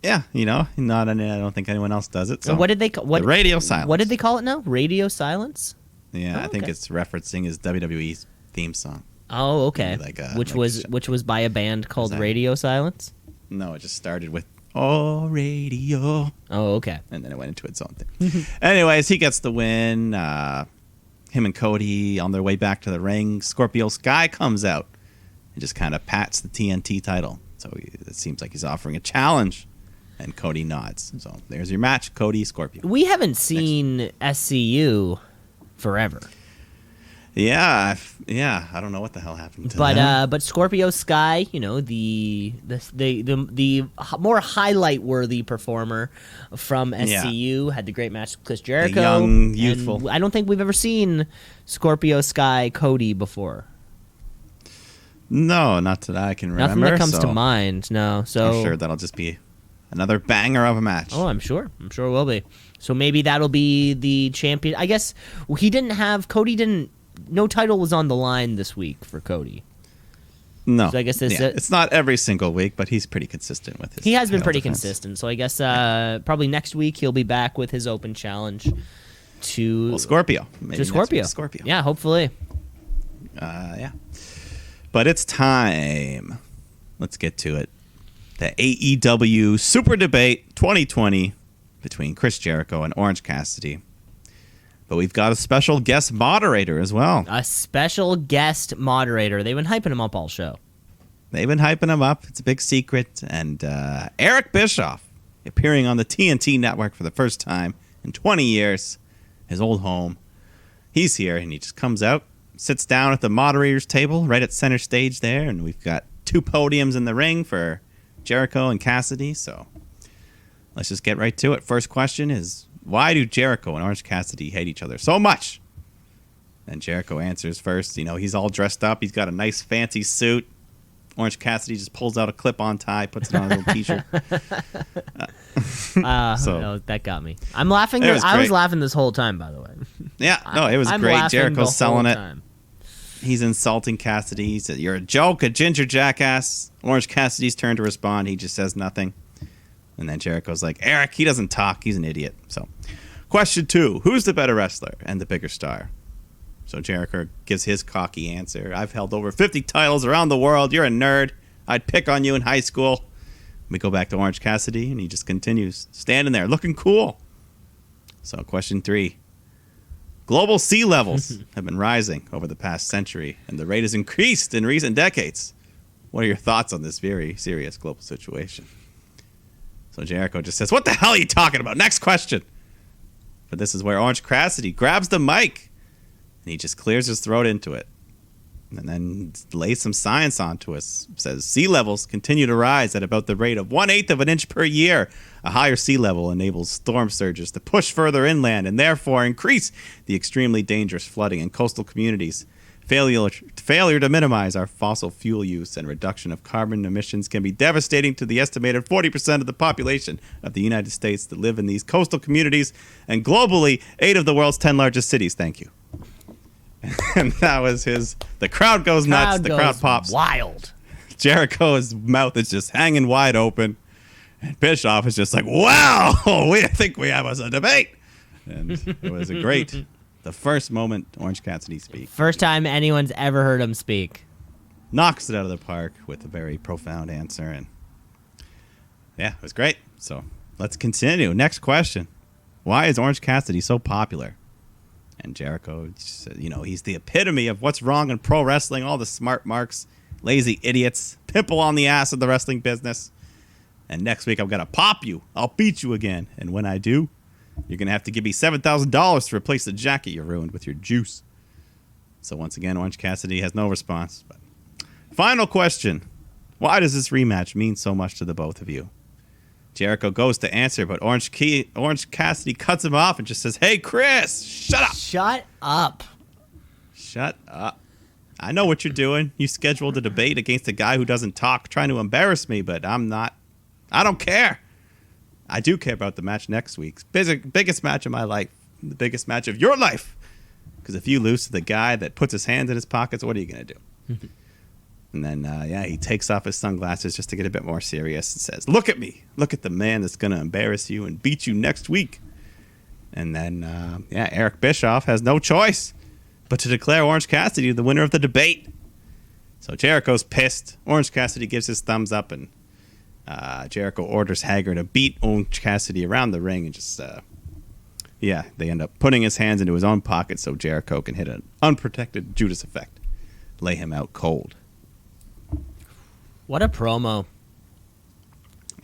Yeah, you know, I don't think anyone else does it. So So what did they call the Radio Silence? What did they call it now? Radio Silence. Yeah, I think okay. it's referencing his WWE theme song. Oh, okay. Like, which was by a band called that- Radio Silence. No, it just started with "Oh Radio," Oh, okay. and then it went into its own thing. Anyways, he gets the win. Him and Cody on their way back to the ring. Scorpio Sky comes out and just kind of pats the TNT title. So it seems like he's offering a challenge And Cody nods. So there's your match, Cody, Scorpio. We haven't seen SCU forever. Yeah. I don't know what the hell happened to them. But Scorpio Sky, the more highlight worthy performer from SCU, had the great match with Chris Jericho. The young, youthful. And I don't think we've ever seen Scorpio Sky Cody before. No, not that I can remember. Nothing that comes to mind. No, so I'm sure that'll just be another banger of a match. Oh, I'm sure it will be. So maybe that'll be the champion. I guess Cody didn't. No title was on the line this week for Cody. No, so I guess it's not every single week, but he's pretty consistent with his. He has been pretty defense. consistent. So I guess probably next week he'll be back with his open challenge to Scorpio. Maybe to Scorpio. Scorpio. Yeah, hopefully. Yeah. But it's time. Let's get to it. The AEW Super Debate 2020 between Chris Jericho and Orange Cassidy. But we've got a special guest moderator as well. A special guest moderator. They've been hyping him up all show. They've been hyping him up. It's a big secret. And Eric Bischoff, appearing on the TNT network for the first time in 20 years, his old home. He's here, and he just comes out, sits down at the moderator's table right at center stage there, and we've got 2 podiums in the ring for Jericho and Cassidy. So let's just get right to it. First question is, why do Jericho and Orange Cassidy hate each other so much? And Jericho answers first. He's all dressed up. He's got a nice fancy suit. Orange Cassidy just pulls out a clip-on tie, puts it on a little T-shirt. No, that got me. I'm laughing. I was laughing this whole time, by the way. Yeah, no, it was I'm great. Jericho's selling it. Time. He's insulting Cassidy. He said, "You're a joke, a ginger jackass." Orange Cassidy's turn to respond. He just says nothing. And then Jericho's like, Eric, he doesn't talk. He's an idiot. So, question 2. Who's the better wrestler and the bigger star? So Jericho gives his cocky answer. I've held over 50 titles around the world. You're a nerd. I'd pick on you in high school. We go back to Orange Cassidy, and he just continues standing there looking cool. So question 3. Global sea levels have been rising over the past century, and the rate has increased in recent decades. What are your thoughts on this very serious global situation? So Jericho just says, what the hell are you talking about? Next question. But this is where Orange Cassidy grabs the mic, and he just clears his throat into it. And then lays some science onto us. Says sea levels continue to rise at about the rate of 1/8 of an inch per year. A higher sea level enables storm surges to push further inland and therefore increase the extremely dangerous flooding in coastal communities. Failure to minimize our fossil fuel use and reduction of carbon emissions can be devastating to the estimated 40% of the population of the United States that live in these coastal communities, and globally, 8 of the world's 10 largest cities. Thank you. And that was the crowd goes nuts. The crowd pops. Wild. Jericho's mouth is just hanging wide open. And Bischoff is just like, wow, we think we have us a debate. And it was the first moment Orange Cassidy speaks. First time anyone's ever heard him speak. Knocks it out of the park with a very profound answer. And yeah, it was great. So let's continue. Next question. Why is Orange Cassidy so popular? And Jericho said, he's the epitome of what's wrong in pro wrestling. All the smart marks, lazy idiots, pimple on the ass of the wrestling business. And next week I'm going to pop you. I'll beat you again. And when I do, you're going to have to give me $7,000 to replace the jacket you ruined with your juice. So once again, Orange Cassidy has no response. But final question. Why does this rematch mean so much to the both of you? Jericho goes to answer, but Orange Cassidy cuts him off and just says, hey, Chris, shut up. Shut up. Shut up. I know what you're doing. You scheduled a debate against a guy who doesn't talk, trying to embarrass me, but I don't care. I do care about the match next week. Biggest match of my life. The biggest match of your life. Because if you lose to the guy that puts his hands in his pockets, what are you going to do? And then, he takes off his sunglasses just to get a bit more serious and says, look at me. Look at the man that's going to embarrass you and beat you next week. And then, Eric Bischoff has no choice but to declare Orange Cassidy the winner of the debate. So Jericho's pissed. Orange Cassidy gives his thumbs up, and Jericho orders Hager to beat Orange Cassidy around the ring and just, they end up putting his hands into his own pocket so Jericho can hit an unprotected Judas effect. Lay him out cold. What a promo.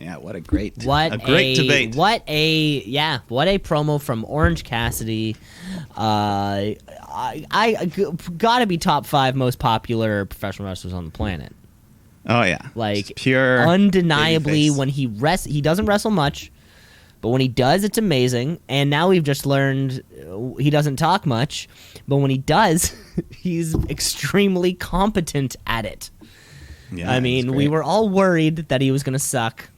Yeah, what a great What debate. what a promo from Orange Cassidy. I gotta be top 5 most popular professional wrestlers on the planet. Oh yeah, Like just pure undeniably babyface. when he doesn't wrestle much, but when he does, it's amazing. And now we've just learned he doesn't talk much, but when he does, he's extremely competent at it. Yeah, I it mean, was we great. were all worried that he was gonna suck,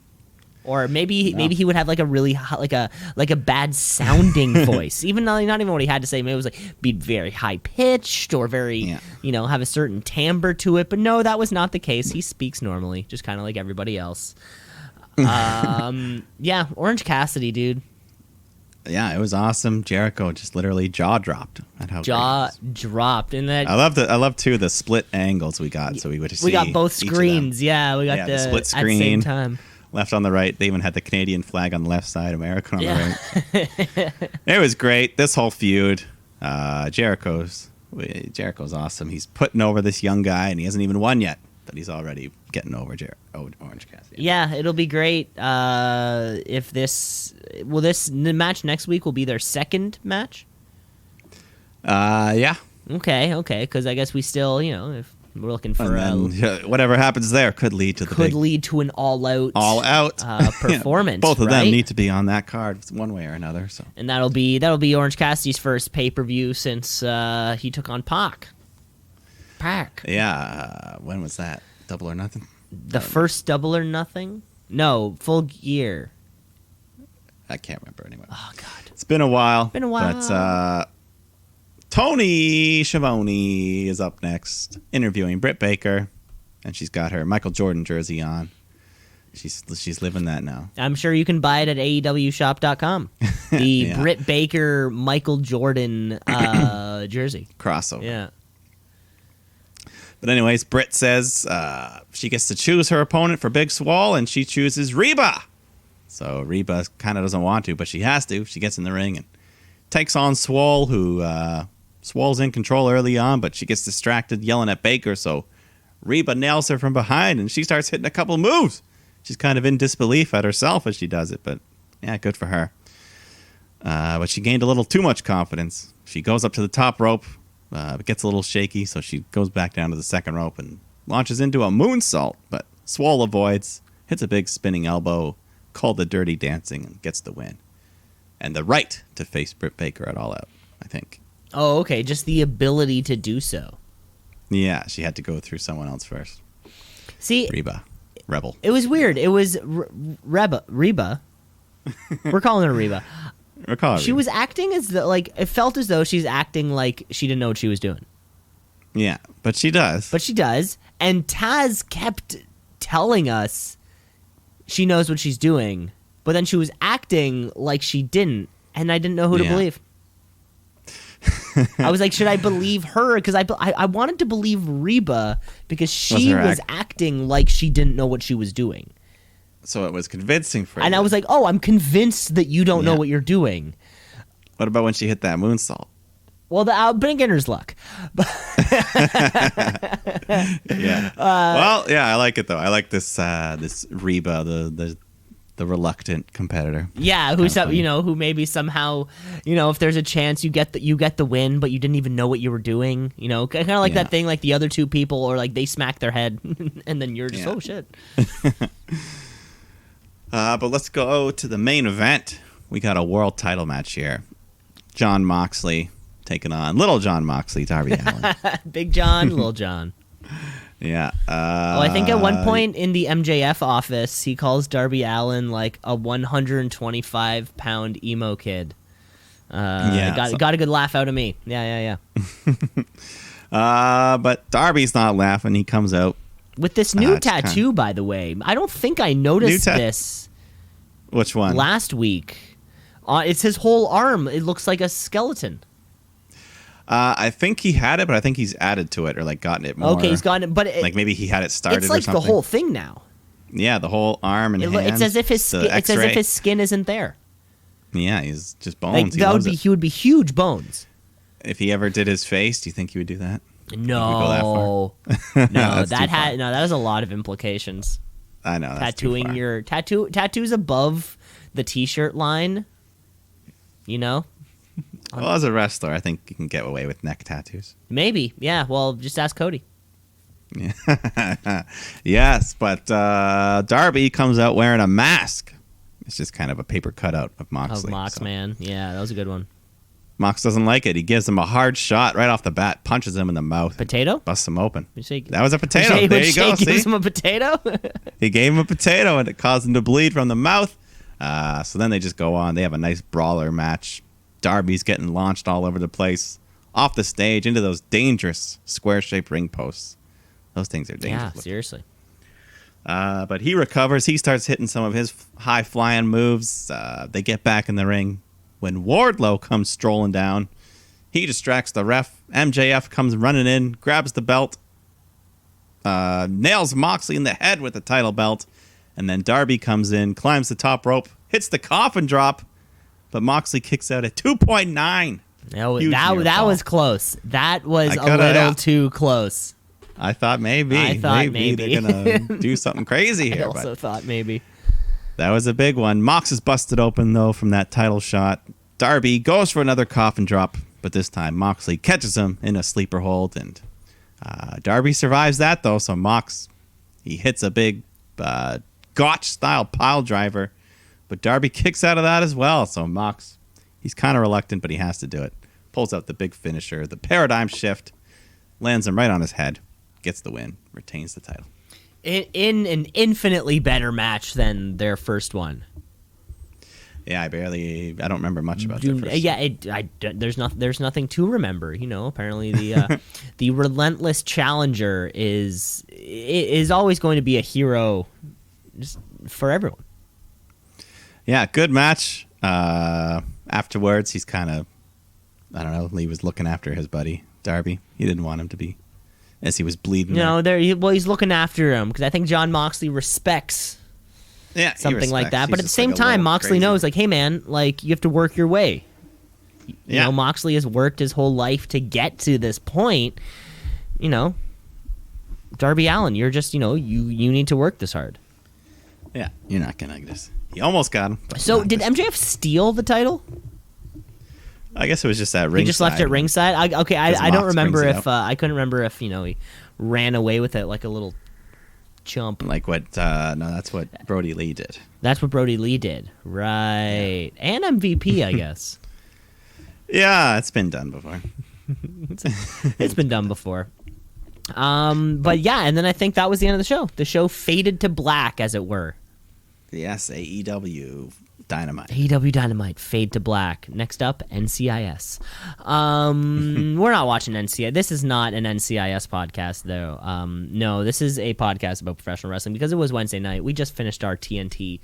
or maybe he would have like a really like a bad sounding voice. Even though not even what he had to say, maybe it was like be very high pitched or very have a certain timbre to it. But no, that was not the case. He speaks normally, just kind of like everybody else. Yeah, Orange Cassidy, dude. Yeah, it was awesome. Jericho just literally jaw dropped at how Jaw great it was. dropped, and that I love too the split angles we got, so we would see. we got both each of them. screens. Yeah, we got Yeah, the split at the same screen. time. Left on the right. They even had the Canadian flag on the left side, American on the right. It was great. This whole feud, Jericho's awesome. He's putting over this young guy, and he hasn't even won yet, but he's already getting over Orange Cassidy. Yeah, it'll be great. If this match next week will be their second match. Yeah. Okay, because I guess we still, if we're looking for And then, whatever happens there could lead to an all out performance. Both of them right? need to be on that card one way or another. So and that'll be Orange Cassidy's first pay-per-view since he took on Pac. yeah, when was that? Double or Nothing? The first Double or Nothing? No, Full Gear. I can't remember anyway. Oh God, It's been a while. But Tony Schiavone is up next, interviewing Britt Baker, and she's got her Michael Jordan jersey on. She's living that now. I'm sure you can buy it at AEWshop.com. The Yeah. Britt Baker Michael Jordan jersey. Crossover. Yeah. But anyways, Britt says she gets to choose her opponent for Big Swole, and she chooses Reba. So Reba kind of doesn't want to, but she has to. She gets in the ring and takes on Swole, who Swole's in control early on, but she gets distracted yelling at Baker, so Reba nails her from behind, and she starts hitting a couple moves. She's kind of in disbelief at herself as she does it, but yeah, good for her. But she gained a little too much confidence. She goes up to the top rope, but gets a little shaky, so she goes back down to the second rope and launches into a moonsault, but Swole avoids, hits a big spinning elbow, called the Dirty Dancing, and gets the win. And the right to face Britt Baker at All Out, I think. Oh, okay. Just the ability to do so. Yeah, she had to go through someone else first. See, Reba. Rebel. it was weird. It was Reba. We're calling her Reba. She was acting as though, like, it felt as though she's acting like she didn't know what she was doing. Yeah, but she does. But she does. And Taz kept telling us she knows what she's doing. But then she was acting like she didn't. And I didn't know who to believe. I was like, should I believe her? Because I wanted to believe Reba because she was acting like she didn't know what she was doing. So it was convincing for you. And I was like, oh, I'm convinced that you don't know what you're doing. What about when she hit that moonsault? Well, beginner's luck. Yeah. Well, yeah, I like it though. I like this this Reba, the reluctant competitor. Yeah, who maybe somehow, if there's a chance you get the win, but you didn't even know what you were doing. Kind of like that thing, like the other two people, or like they smack their head, and then you're just, oh shit. But let's go to the main event. We got a world title match here. Jon Moxley taking on Little John Moxley, Darby Allin. Big John, Little John. Yeah. I think at one point in the MJF office, he calls Darby Allin like a 125-pound emo kid. Got a good laugh out of me. Yeah. But Darby's not laughing. He comes out with this new tattoo, by the way. I don't think I noticed this. Which one? Last week. It's his whole arm. It looks like a skeleton. I think he had it, but I think he's added to it or like gotten it more. Okay, he's gotten it, but like maybe he had it started. It's like or something. the whole thing now. Yeah, the whole arm and hands. It's as if his skin isn't there. Yeah, he's just bones. Like, he would be huge bones. If he ever did his face, do you think he would do that? No, that has a lot of implications. I know. That's too tattooing far. your tattoos above the t-shirt line. You know, Well, as a wrestler, I think you can get away with neck tattoos. maybe. Yeah. Well, just ask Cody. Yes, but Darby comes out wearing a mask. It's just kind of a paper cutout of Moxley. Of Mox, so. man. Yeah, that was a good one. Mox doesn't like it. He gives him a hard shot right off the bat, punches him in the mouth, Potato? busts him open. You say- That was a potato. Shay- There you Shay go. gives See? him a potato? He gave him a potato, and it caused him to bleed from the mouth. So then they just go on. They have a nice brawler match. Darby's getting launched all over the place, off the stage, into those dangerous square-shaped ring posts. Those things are dangerous. Yeah, looking. seriously. But he recovers. He starts hitting some of his high-flying moves. They get back in the ring. When Wardlow comes strolling down, he distracts the ref. MJF comes running in, grabs the belt, nails Moxley in the head with the title belt, and then Darby comes in, climbs the top rope, hits the coffin drop, but Moxley kicks out at 2.9. No, Huge near that fall. was close. That was I a coulda- little yeah. too close. I thought maybe. I thought maybe maybe. they're going to do something crazy I here. also But thought maybe. that was a big one. Mox is busted open, though, from that title shot. Darby goes for another coffin drop, but this time Moxley catches him in a sleeper hold, and Darby survives that, though. So Mox, he hits a big Gotch-style pile driver, but Darby kicks out of that as well. So Mox, he's kind of reluctant, but he has to do it. Pulls out the big finisher, the paradigm shift, lands him right on his head, gets the win, retains the title. In an infinitely better match than their first one. Yeah, I don't remember much about that first. Yeah, there's nothing to remember. You know, apparently the the relentless challenger is always going to be a hero, just for everyone. Yeah, good match. Afterwards, he's kind of, I don't know, he was looking after his buddy, Darby. He didn't want him to be, as he was bleeding. No, he's looking after him because I think John Moxley respects yeah, something like that. He's But at the just same like a time, little Moxley crazy. knows, like, hey, man, like, you have to work your way. You Yeah. know, Moxley has worked his whole life to get to this point. You know, Darby Allin, you're just, you know, you need to work this hard. Yeah, you're not going to just. He almost got him. but So not did this MJF steal the title? I guess it was just that ringside. He just left it ringside? I don't Mox remember brings it if, I couldn't remember if, you know, he ran away with it like a little chump. Like what, no, that's what Brody Lee did. That's what Brody Lee did. Right. And MVP, I guess. Yeah, it's been done before. It's been done before. But yeah, and then I think that was the end of the show. The show faded to black, as it were. Yes, AEW Dynamite. AEW Dynamite, fade to black. Next up, NCIS. We're not watching NCIS. This is not an NCIS podcast, though. No, this is a podcast about professional wrestling because it was Wednesday night. We just finished our TNT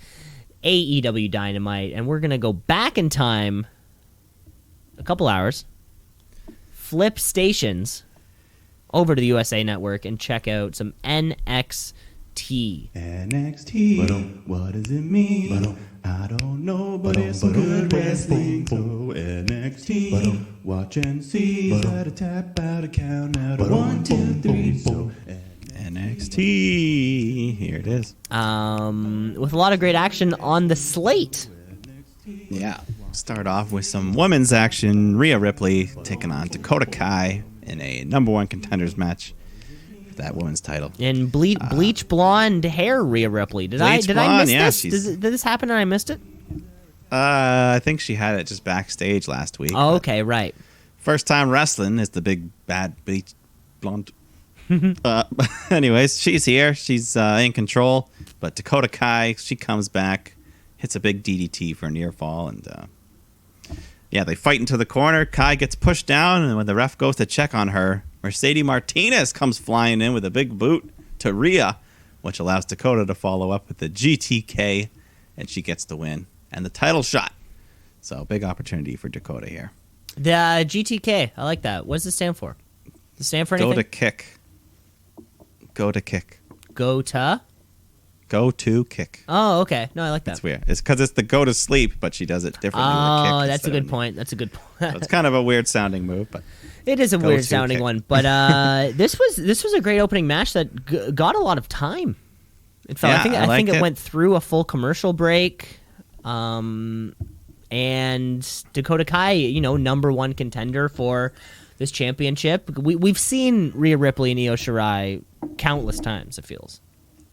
AEW Dynamite, and we're going to go back in time a couple hours, flip stations over to the USA Network, and check out some NXT. NXT. What does it mean? I don't know, but it's some good wrestling. So NXT. Watch and see. Out a tap, out a count, out of 1, 2, 3. So NXT. Here it is. With a lot of great action on the slate. Yeah. Start off with some women's action. Rhea Ripley taking on Dakota Kai in a number one contenders match. That woman's title. And bleach blonde hair, Rhea Ripley. Did I blonde, miss yeah, this? Did this happen and I missed it? I think she had it just backstage last week. Oh, but okay, right. First time wrestling is the big bad bleach blonde. Anyways, she's here. She's in control. But Dakota Kai, she comes back, hits a big DDT for a near fall, and yeah, they fight into the corner. Kai gets pushed down, and when the ref goes to check on her, Mercedes Martinez comes flying in with a big boot to Rhea, which allows Dakota to follow up with the GTK, and she gets the win and the title shot. So big opportunity for Dakota here. The GTK, I like that. What does it stand for? Does it stand for anything? Go to kick. Go to? Go to kick. Oh, okay. No, I like that. That's weird. It's because it's the go to sleep, but she does it differently. with a kick Oh, that's a instead good of- point. That's a good point. So it's kind of a weird sounding move, but It is a Go weird to sounding kick. one, but this was a great opening match that got a lot of time. It felt. Yeah, I I think liked it it. went through a full commercial break. And Dakota Kai, number one contender for this championship. We've seen Rhea Ripley and Io Shirai countless times. It feels.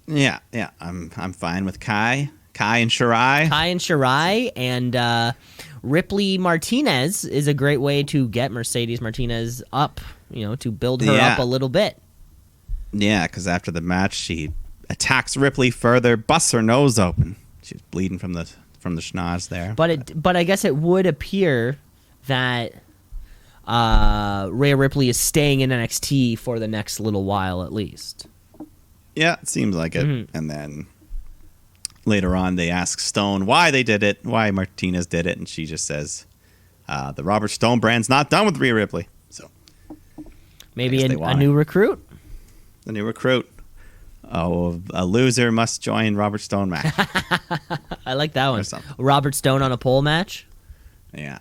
Yeah. I'm fine with Kai and Shirai. Kai and Shirai and Ripley Martinez is a great way to get Mercedes Martinez up. To build her up a little bit. Yeah, because after the match, she attacks Ripley further, busts her nose open. She's bleeding from the schnoz there. But I guess it would appear that Rhea Ripley is staying in NXT for the next little while at least. Yeah, it seems like it. And then later on, they ask Stone why they did it, why Martinez did it, and she just says, the Robert Stone brand's not done with Rhea Ripley. So maybe a new recruit? The new recruit. Oh, a loser must join Robert Stone match. I like that one. something. Robert Stone on a pole match? Yeah.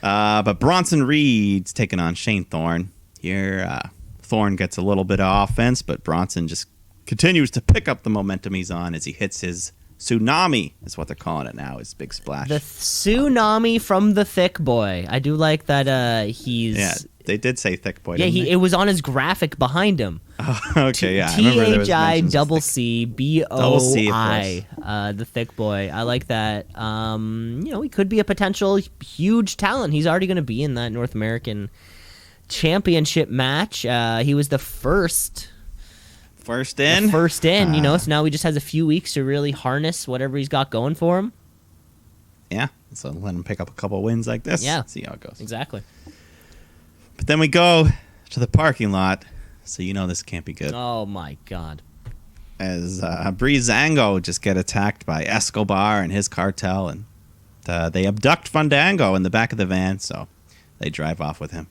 But Bronson Reed's taking on Shane Thorne. Here, Thorne gets a little bit of offense, but Bronson just continues to pick up the momentum he's on as he hits his tsunami, is what they're calling it now, his big splash. The tsunami from the thick boy. I do like that he's... Yeah, they did say thick boy, Yeah, didn't they? it was on his graphic behind him. Okay, yeah. I remember there was mentions of thick. THICCBOI, the thick boy. I like that. He could be a potential huge talent. He's already going to be in that North American Championship match. He was the first in. So now he just has a few weeks to really harness whatever he's got going for him. Yeah, so let him pick up a couple wins like this. Yeah. See how it goes. Exactly. But then we go to the parking lot, so this can't be good. Oh, my God. As Breezango just get attacked by Escobar and his cartel, and they abduct Fandango in the back of the van, so they drive off with him.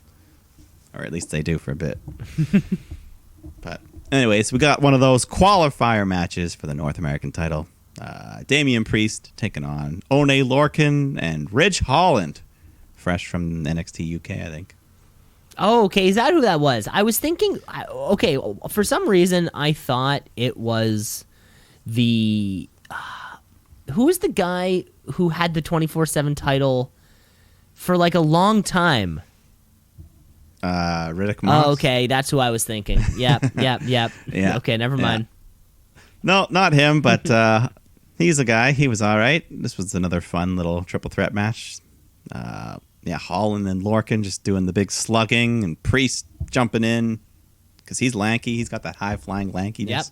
Or at least they do for a bit. But anyways, we got one of those qualifier matches for the North American title. Damian Priest taking on One Lorcan and Ridge Holland, fresh from NXT UK, I think. Oh, okay. Is that who that was? I was thinking. Okay, for some reason, I thought it was the. Who was the guy who had the 24/7 title for like a long time? Riddick Moss. Oh, okay, that's who I was thinking. Yep. Yeah. Okay, never mind. No, not him, but he's a guy. He was all right. This was another fun little triple threat match. Holland and Lorcan just doing the big slugging, and Priest jumping in because he's lanky. He's got that high flying lankiness.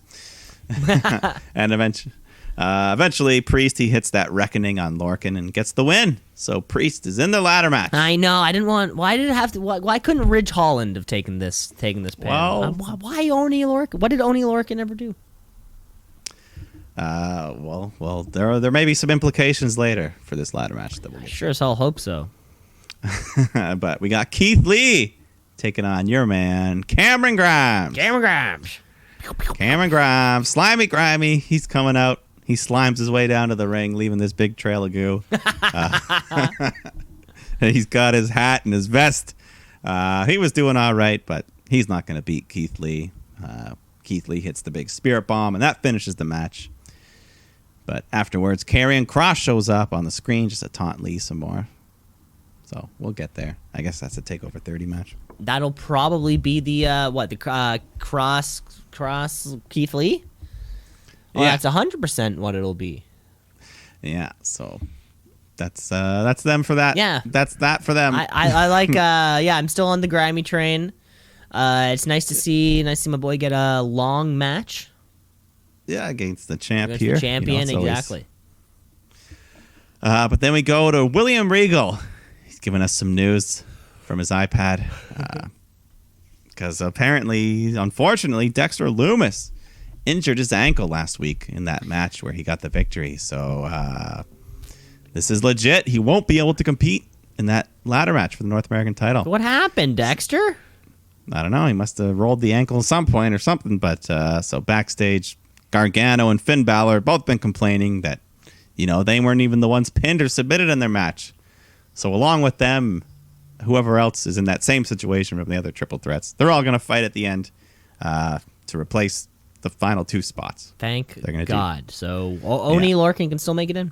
Yep. And eventually, Priest he hits that reckoning on Lorcan and gets the win. So Priest is in the ladder match. I know. I didn't want. Why did it have to? Why couldn't Ridge Holland have taken this pin? Well, why Oni Lorcan? What did Oni Lorcan ever do? Well, there may be some implications later for this ladder match that we'll get. Sure as hell hope so. But we got Keith Lee taking on your man Cameron Grimes. Cameron Grimes, slimy, grimy. He's coming out. He slimes his way down to the ring, leaving this big trail of goo. He's got his hat and his vest. He was doing all right, but he's not going to beat Keith Lee. Keith Lee hits the big spirit bomb, and that finishes the match. But afterwards, Karrion Kross shows up on the screen just to taunt Lee some more. So we'll get there. I guess that's a TakeOver 30 match. That'll probably be the Cross Keith Lee? Oh, Yeah. that's 100% what it'll be. Yeah, so that's them for that. Yeah. That's that for them. I like, I'm still on the grimy train. It's nice to see my boy get a long match. Yeah, against the champ Against here. the champion, it's always- exactly. But then we go to William Regal. He's giving us some news from his iPad. Because unfortunately, Dexter Lumis injured his ankle last week in that match where he got the victory. So this is legit. He won't be able to compete in that ladder match for the North American title. What happened, Dexter? I don't know. He must have rolled the ankle at some point or something. But so backstage, Gargano and Finn Balor both been complaining that, they weren't even the ones pinned or submitted in their match. So along with them, whoever else is in that same situation from the other triple threats, they're all going to fight at the end to replace the final 2 spots. Thank They're gonna God. So Oni Lorcan can still make it in?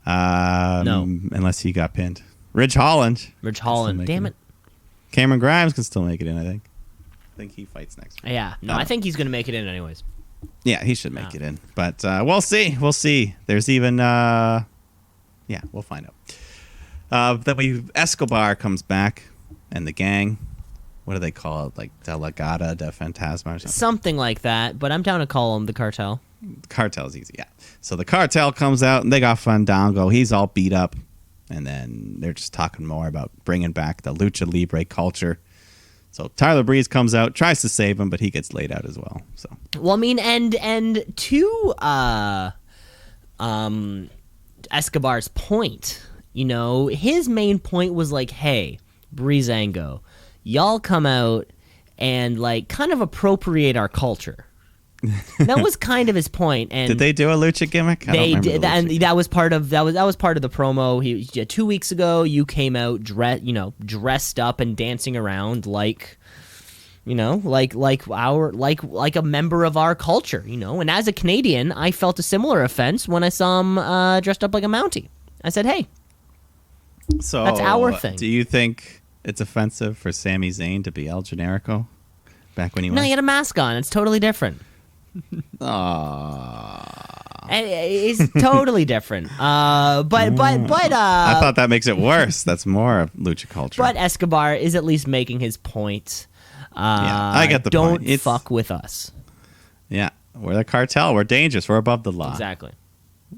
No. Unless he got pinned. Ridge Holland. Ridge Holland. Damn it. Cameron Grimes can still make it in, I think. I think he fights next week. Yeah. No, I think he's going to make it in anyways. Yeah, he should make it in. But we'll see. We'll see. There's even... yeah, we'll find out. Then Escobar comes back, and the gang... What do they call it? Like Delegata de Fantasma or something? Something like that, but I'm down to call him the Cartel. The Cartel's easy, yeah. So the Cartel comes out, and they got Fandango. He's all beat up. And then they're just talking more about bringing back the Lucha Libre culture. So Tyler Breeze comes out, tries to save him, but he gets laid out as well. So well, I mean, and to Escobar's point, you know, his main point was like, hey, Breezango, y'all come out and like kind of appropriate our culture. That was kind of his point. And did they do a lucha gimmick? They did, and that was part of that was part of the promo. 2 weeks ago, you came out dressed up and dancing around like a member of our culture, you know. And as a Canadian, I felt a similar offense when I saw him dressed up like a Mountie. I said, hey, so that's our thing. Do you think it's offensive for Sami Zayn to be El Generico back when he was? No, he had a mask on. It's totally different. It's totally different. But I thought that makes it worse. That's more of lucha culture. But Escobar is at least making his point. Yeah, I get the don't point. Fuck with us. Yeah, we're the cartel. We're dangerous. We're above the law. Exactly.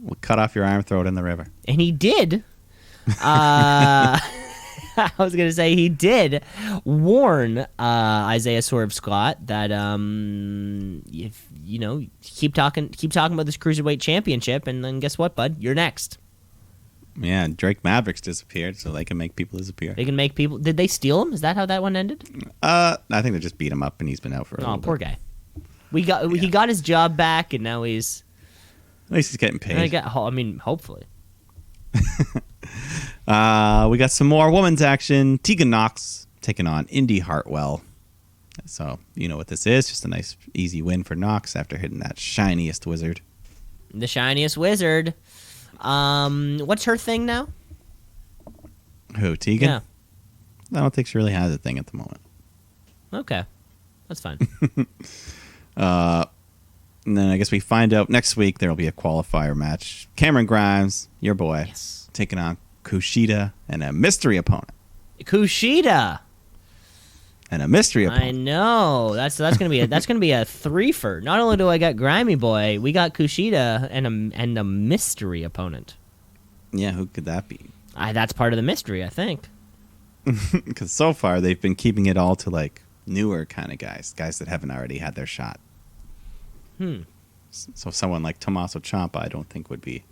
We'll cut off your arm, throw it in the river. And he did. I was gonna say he did warn Isaiah Swerve Scott that if you know keep talking about this cruiserweight championship, and then guess what, bud? You're next. Yeah, Drake Mavericks disappeared, so they can make people disappear. They can make people. Did they steal him? Is that how that one ended? I think they just beat him up, and he's been out for a little bit. Poor guy. He got his job back, and now he's at least he's getting paid. Hopefully. We got some more women's action. Tegan Knox taking on Indy Hartwell. So, you know what this is. Just a nice, easy win for Knox after hitting that shiniest wizard. The shiniest wizard. What's her thing now? Who, Tegan? Yeah. I don't think she really has a thing at the moment. Okay. That's fine. And then I guess we find out next week there will be a qualifier match. Cameron Grimes, your boy, taking on Kushida and a mystery opponent. Kushida. And a mystery opponent. I know. That's gonna be a threefer. Not only do I got Grimy Boy, we got Kushida and a mystery opponent. Yeah, who could that be? That's part of the mystery, I think. Because so far they've been keeping it all to like newer kind of guys that haven't already had their shot. So someone like Tommaso Ciampa, I don't think would be.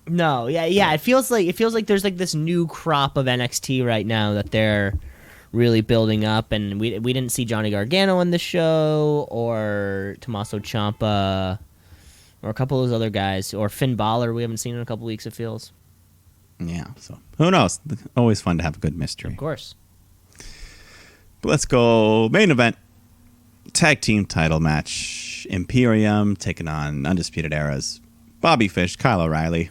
No, yeah. It feels like there's like this new crop of NXT right now that they're really building up, and we didn't see Johnny Gargano in the show, or Tommaso Ciampa, or a couple of those other guys, or Finn Balor we haven't seen in a couple weeks. It feels. Yeah. So who knows? Always fun to have a good mystery. Of course. But let's go main event. Tag team title match. Imperium taking on Undisputed Era's Bobby Fish, Kyle O'Reilly,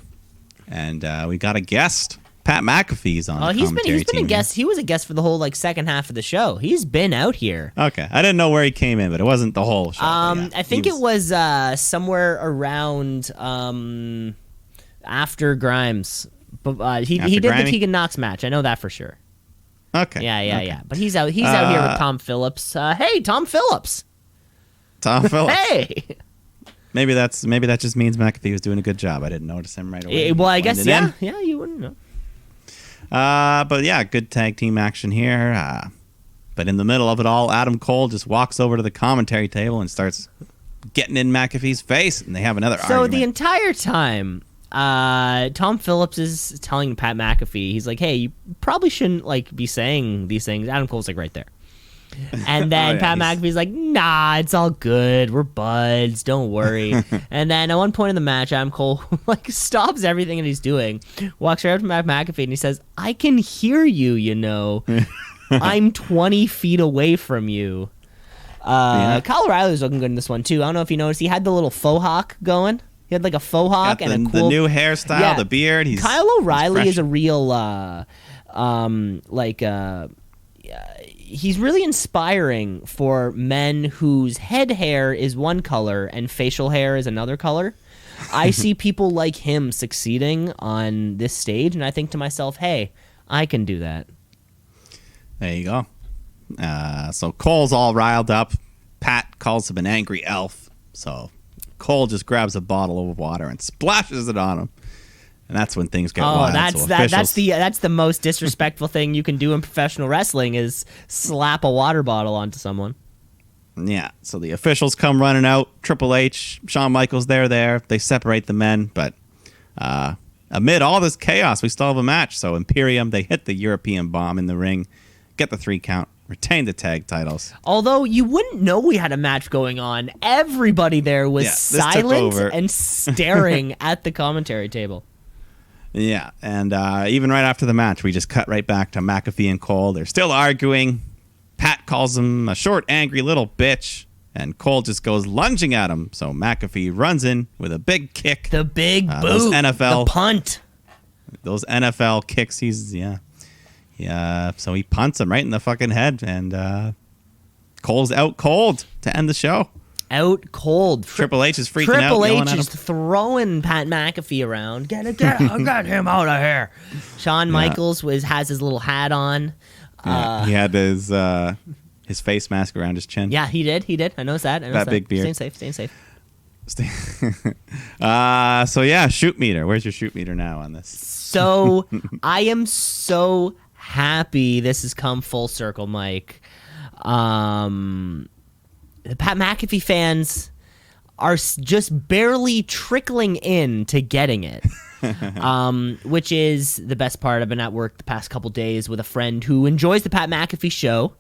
and we got a guest. Pat McAfee's on the commentary team. A guest. He was a guest for the whole like second half of the show. He's been out here. Okay, I didn't know where he came in, but it wasn't the whole show. I think it was somewhere around after Grimes. But he did the Tegan Knox match. I know that for sure. Okay. Yeah. But he's out here with Tom Phillips. Hey, Tom Phillips. Tom Phillips. Hey. Maybe that just means McAfee was doing a good job. I didn't notice him right away. Well, I guess yeah, you wouldn't know. But yeah, good tag team action here. But in the middle of it all, Adam Cole just walks over to the commentary table and starts getting in McAfee's face, and they have another argument. So the entire time, Tom Phillips is telling Pat McAfee, he's like, "Hey, you probably shouldn't like be saying these things." Adam Cole's like right there. And then Pat McAfee's like, "Nah, it's all good. We're buds. Don't worry." And then at one point in the match, Adam Cole like stops everything that he's doing, walks right up to Pat McAfee, and he says, "I can hear you. You know, I'm 20 feet away from you." Kyle O'Reilly was looking good in this one too. I don't know if you noticed, he had the little faux hawk going. He had like a faux hawk Got and a cool the new hairstyle, the beard. Kyle O'Reilly is a real he's really inspiring for men whose head hair is one color and facial hair is another color. I see people like him succeeding on this stage, and I think to myself, hey, I can do that. There you go. So Cole's all riled up. Pat calls him an angry elf. So Cole just grabs a bottle of water and splashes it on him. And that's when things get wild. That's the most disrespectful thing you can do in professional wrestling is slap a water bottle onto someone. Yeah, so the officials come running out. Triple H, Shawn Michaels, they're there. They separate the men, but amid all this chaos, we still have a match. So Imperium, they hit the European bomb in the ring, get the 3 count, retain the tag titles. Although you wouldn't know we had a match going on. Everybody there was silent and staring at the commentary table. Yeah, and even right after the match, we just cut right back to McAfee and Cole. They're still arguing. Pat calls him a short, angry little bitch, and Cole just goes lunging at him. So McAfee runs in with a big kick. The big boot. Those NFL, the punt. Those NFL kicks, so he punts him right in the fucking head, and Cole's out cold to end the show. Out cold. Triple H is freaking out. Triple H is throwing Pat McAfee around. Get him out of here. Shawn Michaels has his little hat on. He had his face mask around his chin. Yeah, he did. I noticed that. That big beard. Staying safe. So yeah, shoot meter. Where's your shoot meter now on this? So I am so happy this has come full circle, Mike. The Pat McAfee fans are just barely trickling in to getting it. Which is the best part. I've been at work the past couple days with a friend who enjoys the Pat McAfee show.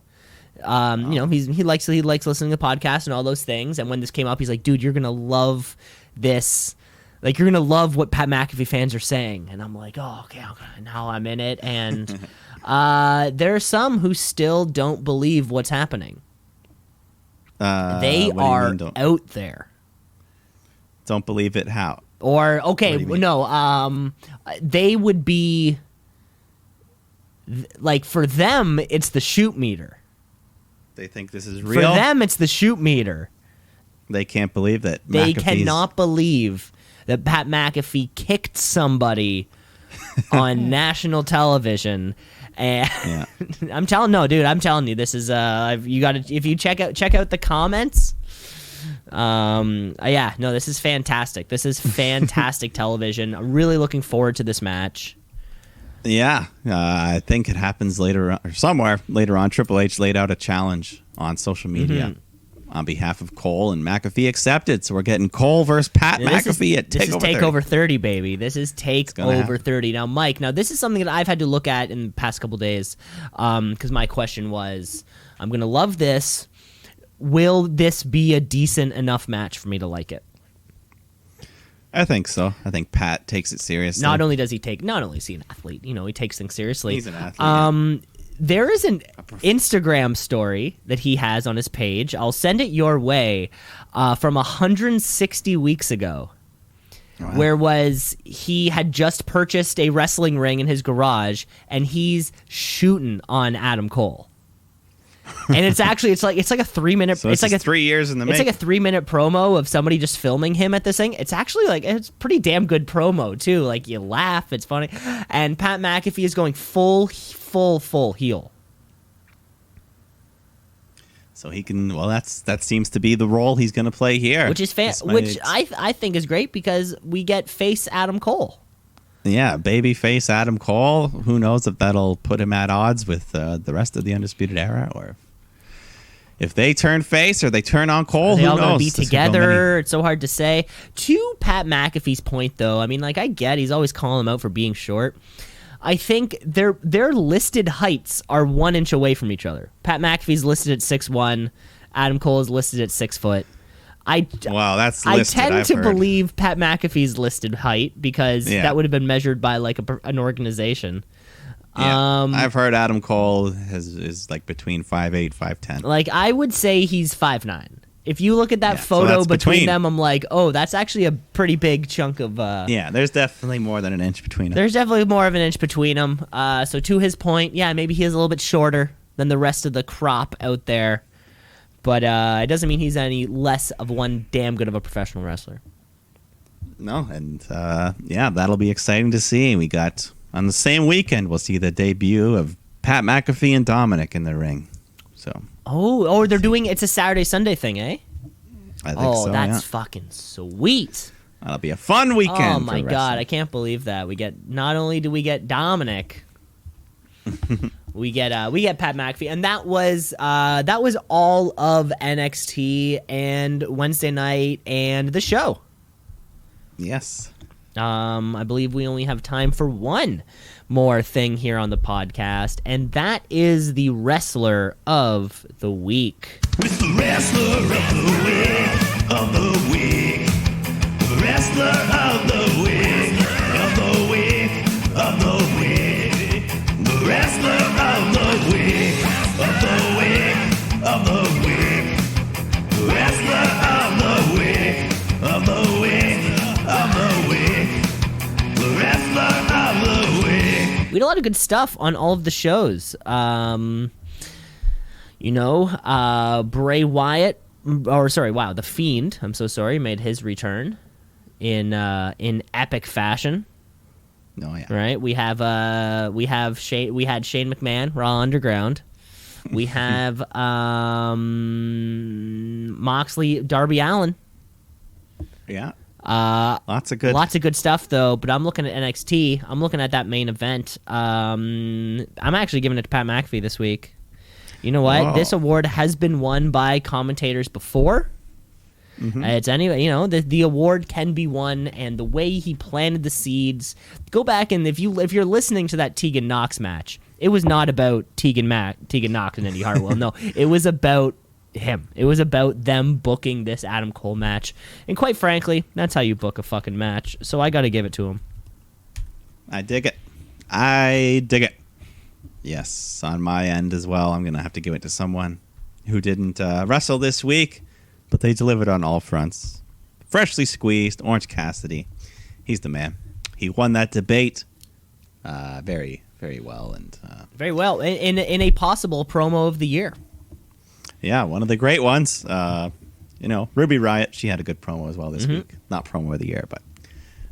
He likes listening to the podcast and all those things. And when this came up, he's like, "Dude, you're gonna love this. Like, you're gonna love what Pat McAfee fans are saying." And I'm like, "Oh, okay. Now I'm in it." And there are some who still don't believe what's happening. They are out there. Don't believe it? How? Or, okay, no, they would be, like, for them, it's the shoot meter. They think this is real? For them, it's the shoot meter. They can't believe that They cannot believe that Pat McAfee kicked somebody on national television. And I'm telling you, this is, you gotta, if you check out the comments. This is fantastic. This is fantastic television. I'm really looking forward to this match. Yeah, I think it happens later or somewhere later on. Triple H laid out a challenge on social media on behalf of Cole, and McAfee accepted. So we're getting Cole versus Pat McAfee at This is Takeover 30, baby. This is Takeover 30. Now, Mike, this is something that I've had to look at in the past couple days because my question was, I'm going to love this. Will this be a decent enough match for me to like it? I think so. I think Pat takes it seriously. Not only is he an athlete, he takes things seriously. He's an athlete. There is an Instagram story that he has on his page. I'll send it your way from 160 weeks ago. Wow. Where he had just purchased a wrestling ring in his garage and he's shooting on Adam Cole. And it's like a 3-minute. So it's like 3 years in the making. It's like a 3-minute promo of somebody just filming him at this thing. It's actually it's pretty damn good promo too. Like, you laugh, it's funny, and Pat McAfee is going full heel. So he can. Well, that seems to be the role he's going to play here, which is which I think is great because we get face Adam Cole. Yeah, babyface Adam Cole. Who knows if that'll put him at odds with the rest of the Undisputed Era, or if they turn face or they turn on Cole. They who all knows? Gonna be together. It's so hard to say. To Pat McAfee's point, though, I mean, I get he's always calling him out for being short. I think their listed heights are 1 inch away from each other. Pat McAfee's listed at 6'1". Adam Cole is listed at 6 foot. That's listed. I tend I've to heard. believe Pat McAfee's listed height because that would have been measured by an organization. Yeah, I've heard Adam Cole is like between 5'8", 5'10". Like, I would say he's 5'9". If you look at that so photo that's between them, I'm like, oh, that's actually a pretty big chunk of... yeah, there's definitely more than an inch between them. There's definitely more of an inch between them. So to his point, yeah, maybe he is a little bit shorter than the rest of the crop out there. But it doesn't mean he's any less of one damn good of a professional wrestler. No, and yeah, that'll be exciting to see. We got, on the same weekend, we'll see the debut of Pat McAfee and Dominic in the ring. So... Oh, they're doing, it's a Saturday-Sunday thing, eh? I think so, that's fucking sweet. That'll be a fun weekend. Oh my god, I can't believe that. We get, not only do we get Dominic, we get Pat McAfee, and that was all of NXT and Wednesday night and the show. Yes. I believe we only have time for one more thing here on the podcast, and that is the wrestler of the week. It's the wrestler of the week, of the week. The wrestler of the week, of the week, of the week. The wrestler of the week, of the week, of the week. The wrestler of the week, of the week, of the week. The wrestler of the week. We had a lot of good stuff on all of the shows. Bray Wyatt, The Fiend, I'm so sorry, made his return in epic fashion. No, yeah. Right? We had Shane McMahon, Raw Underground. We have Moxley, Darby Allin. Yeah. Lots of good stuff though. But I'm looking at NXT. I'm looking at that main event. I'm actually giving it to Pat McAfee this week. You know what? Oh. This award has been won by commentators before. Mm-hmm. It's anyway, the award can be won, and the way he planted the seeds. Go back and if you're listening to that Tegan Knox match, it was not about Tegan Knox and Indy Hartwell. No, it was about him. It was about them booking this Adam Cole match, and quite frankly, that's how you book a fucking match. So I got to give it to him. I dig it. Yes, on my end as well, I'm gonna have to give it to someone who didn't wrestle this week, but they delivered on all fronts. Freshly squeezed, Orange Cassidy. He's the man. He won that debate very, very well. And very well. In a possible promo of the year. Yeah, one of the great ones. Ruby Riott, she had a good promo as well this week. Not promo of the year, but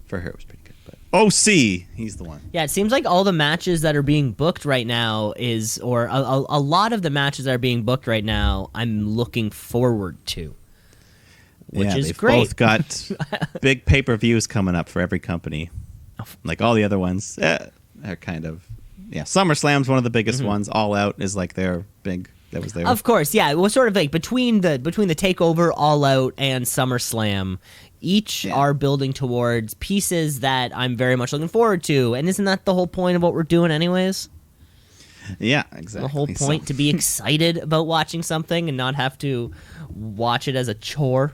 for her it was pretty good. But OC, he's the one. Yeah, it seems like all the matches that are being booked right now or a lot of the matches that are being booked right now, I'm looking forward to. Which is great. Both got big pay-per-views coming up for every company. Like all the other ones, are kind of... Yeah, SummerSlam's one of the biggest ones. All Out is like their big... That was there. Of course, yeah. It was sort of like between the Takeover, All Out, and SummerSlam, each are building towards pieces that I'm very much looking forward to. And isn't that the whole point of what we're doing anyways? Yeah, exactly. The whole point to be excited about watching something and not have to watch it as a chore.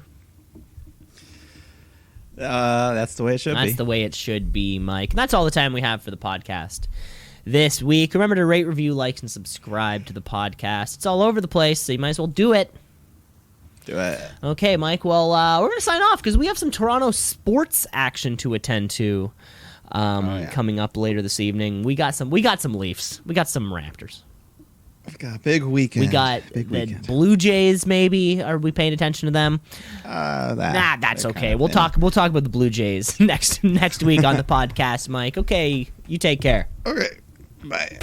That's the way it should be. That's the way it should be, Mike. And that's all the time we have for the podcast this week. Remember to rate, review, like, and subscribe to the podcast. It's all over the place, so you might as well do it. Do it. Okay, Mike. Well, we're going to sign off because we have some Toronto sports action to attend to coming up later this evening. We got some Leafs. We got some Raptors. We've got a big weekend. We got the Blue Jays, maybe. Are we paying attention to them? That's okay. We'll talk about the Blue Jays next week on the podcast, Mike. Okay, you take care. Okay. Bye.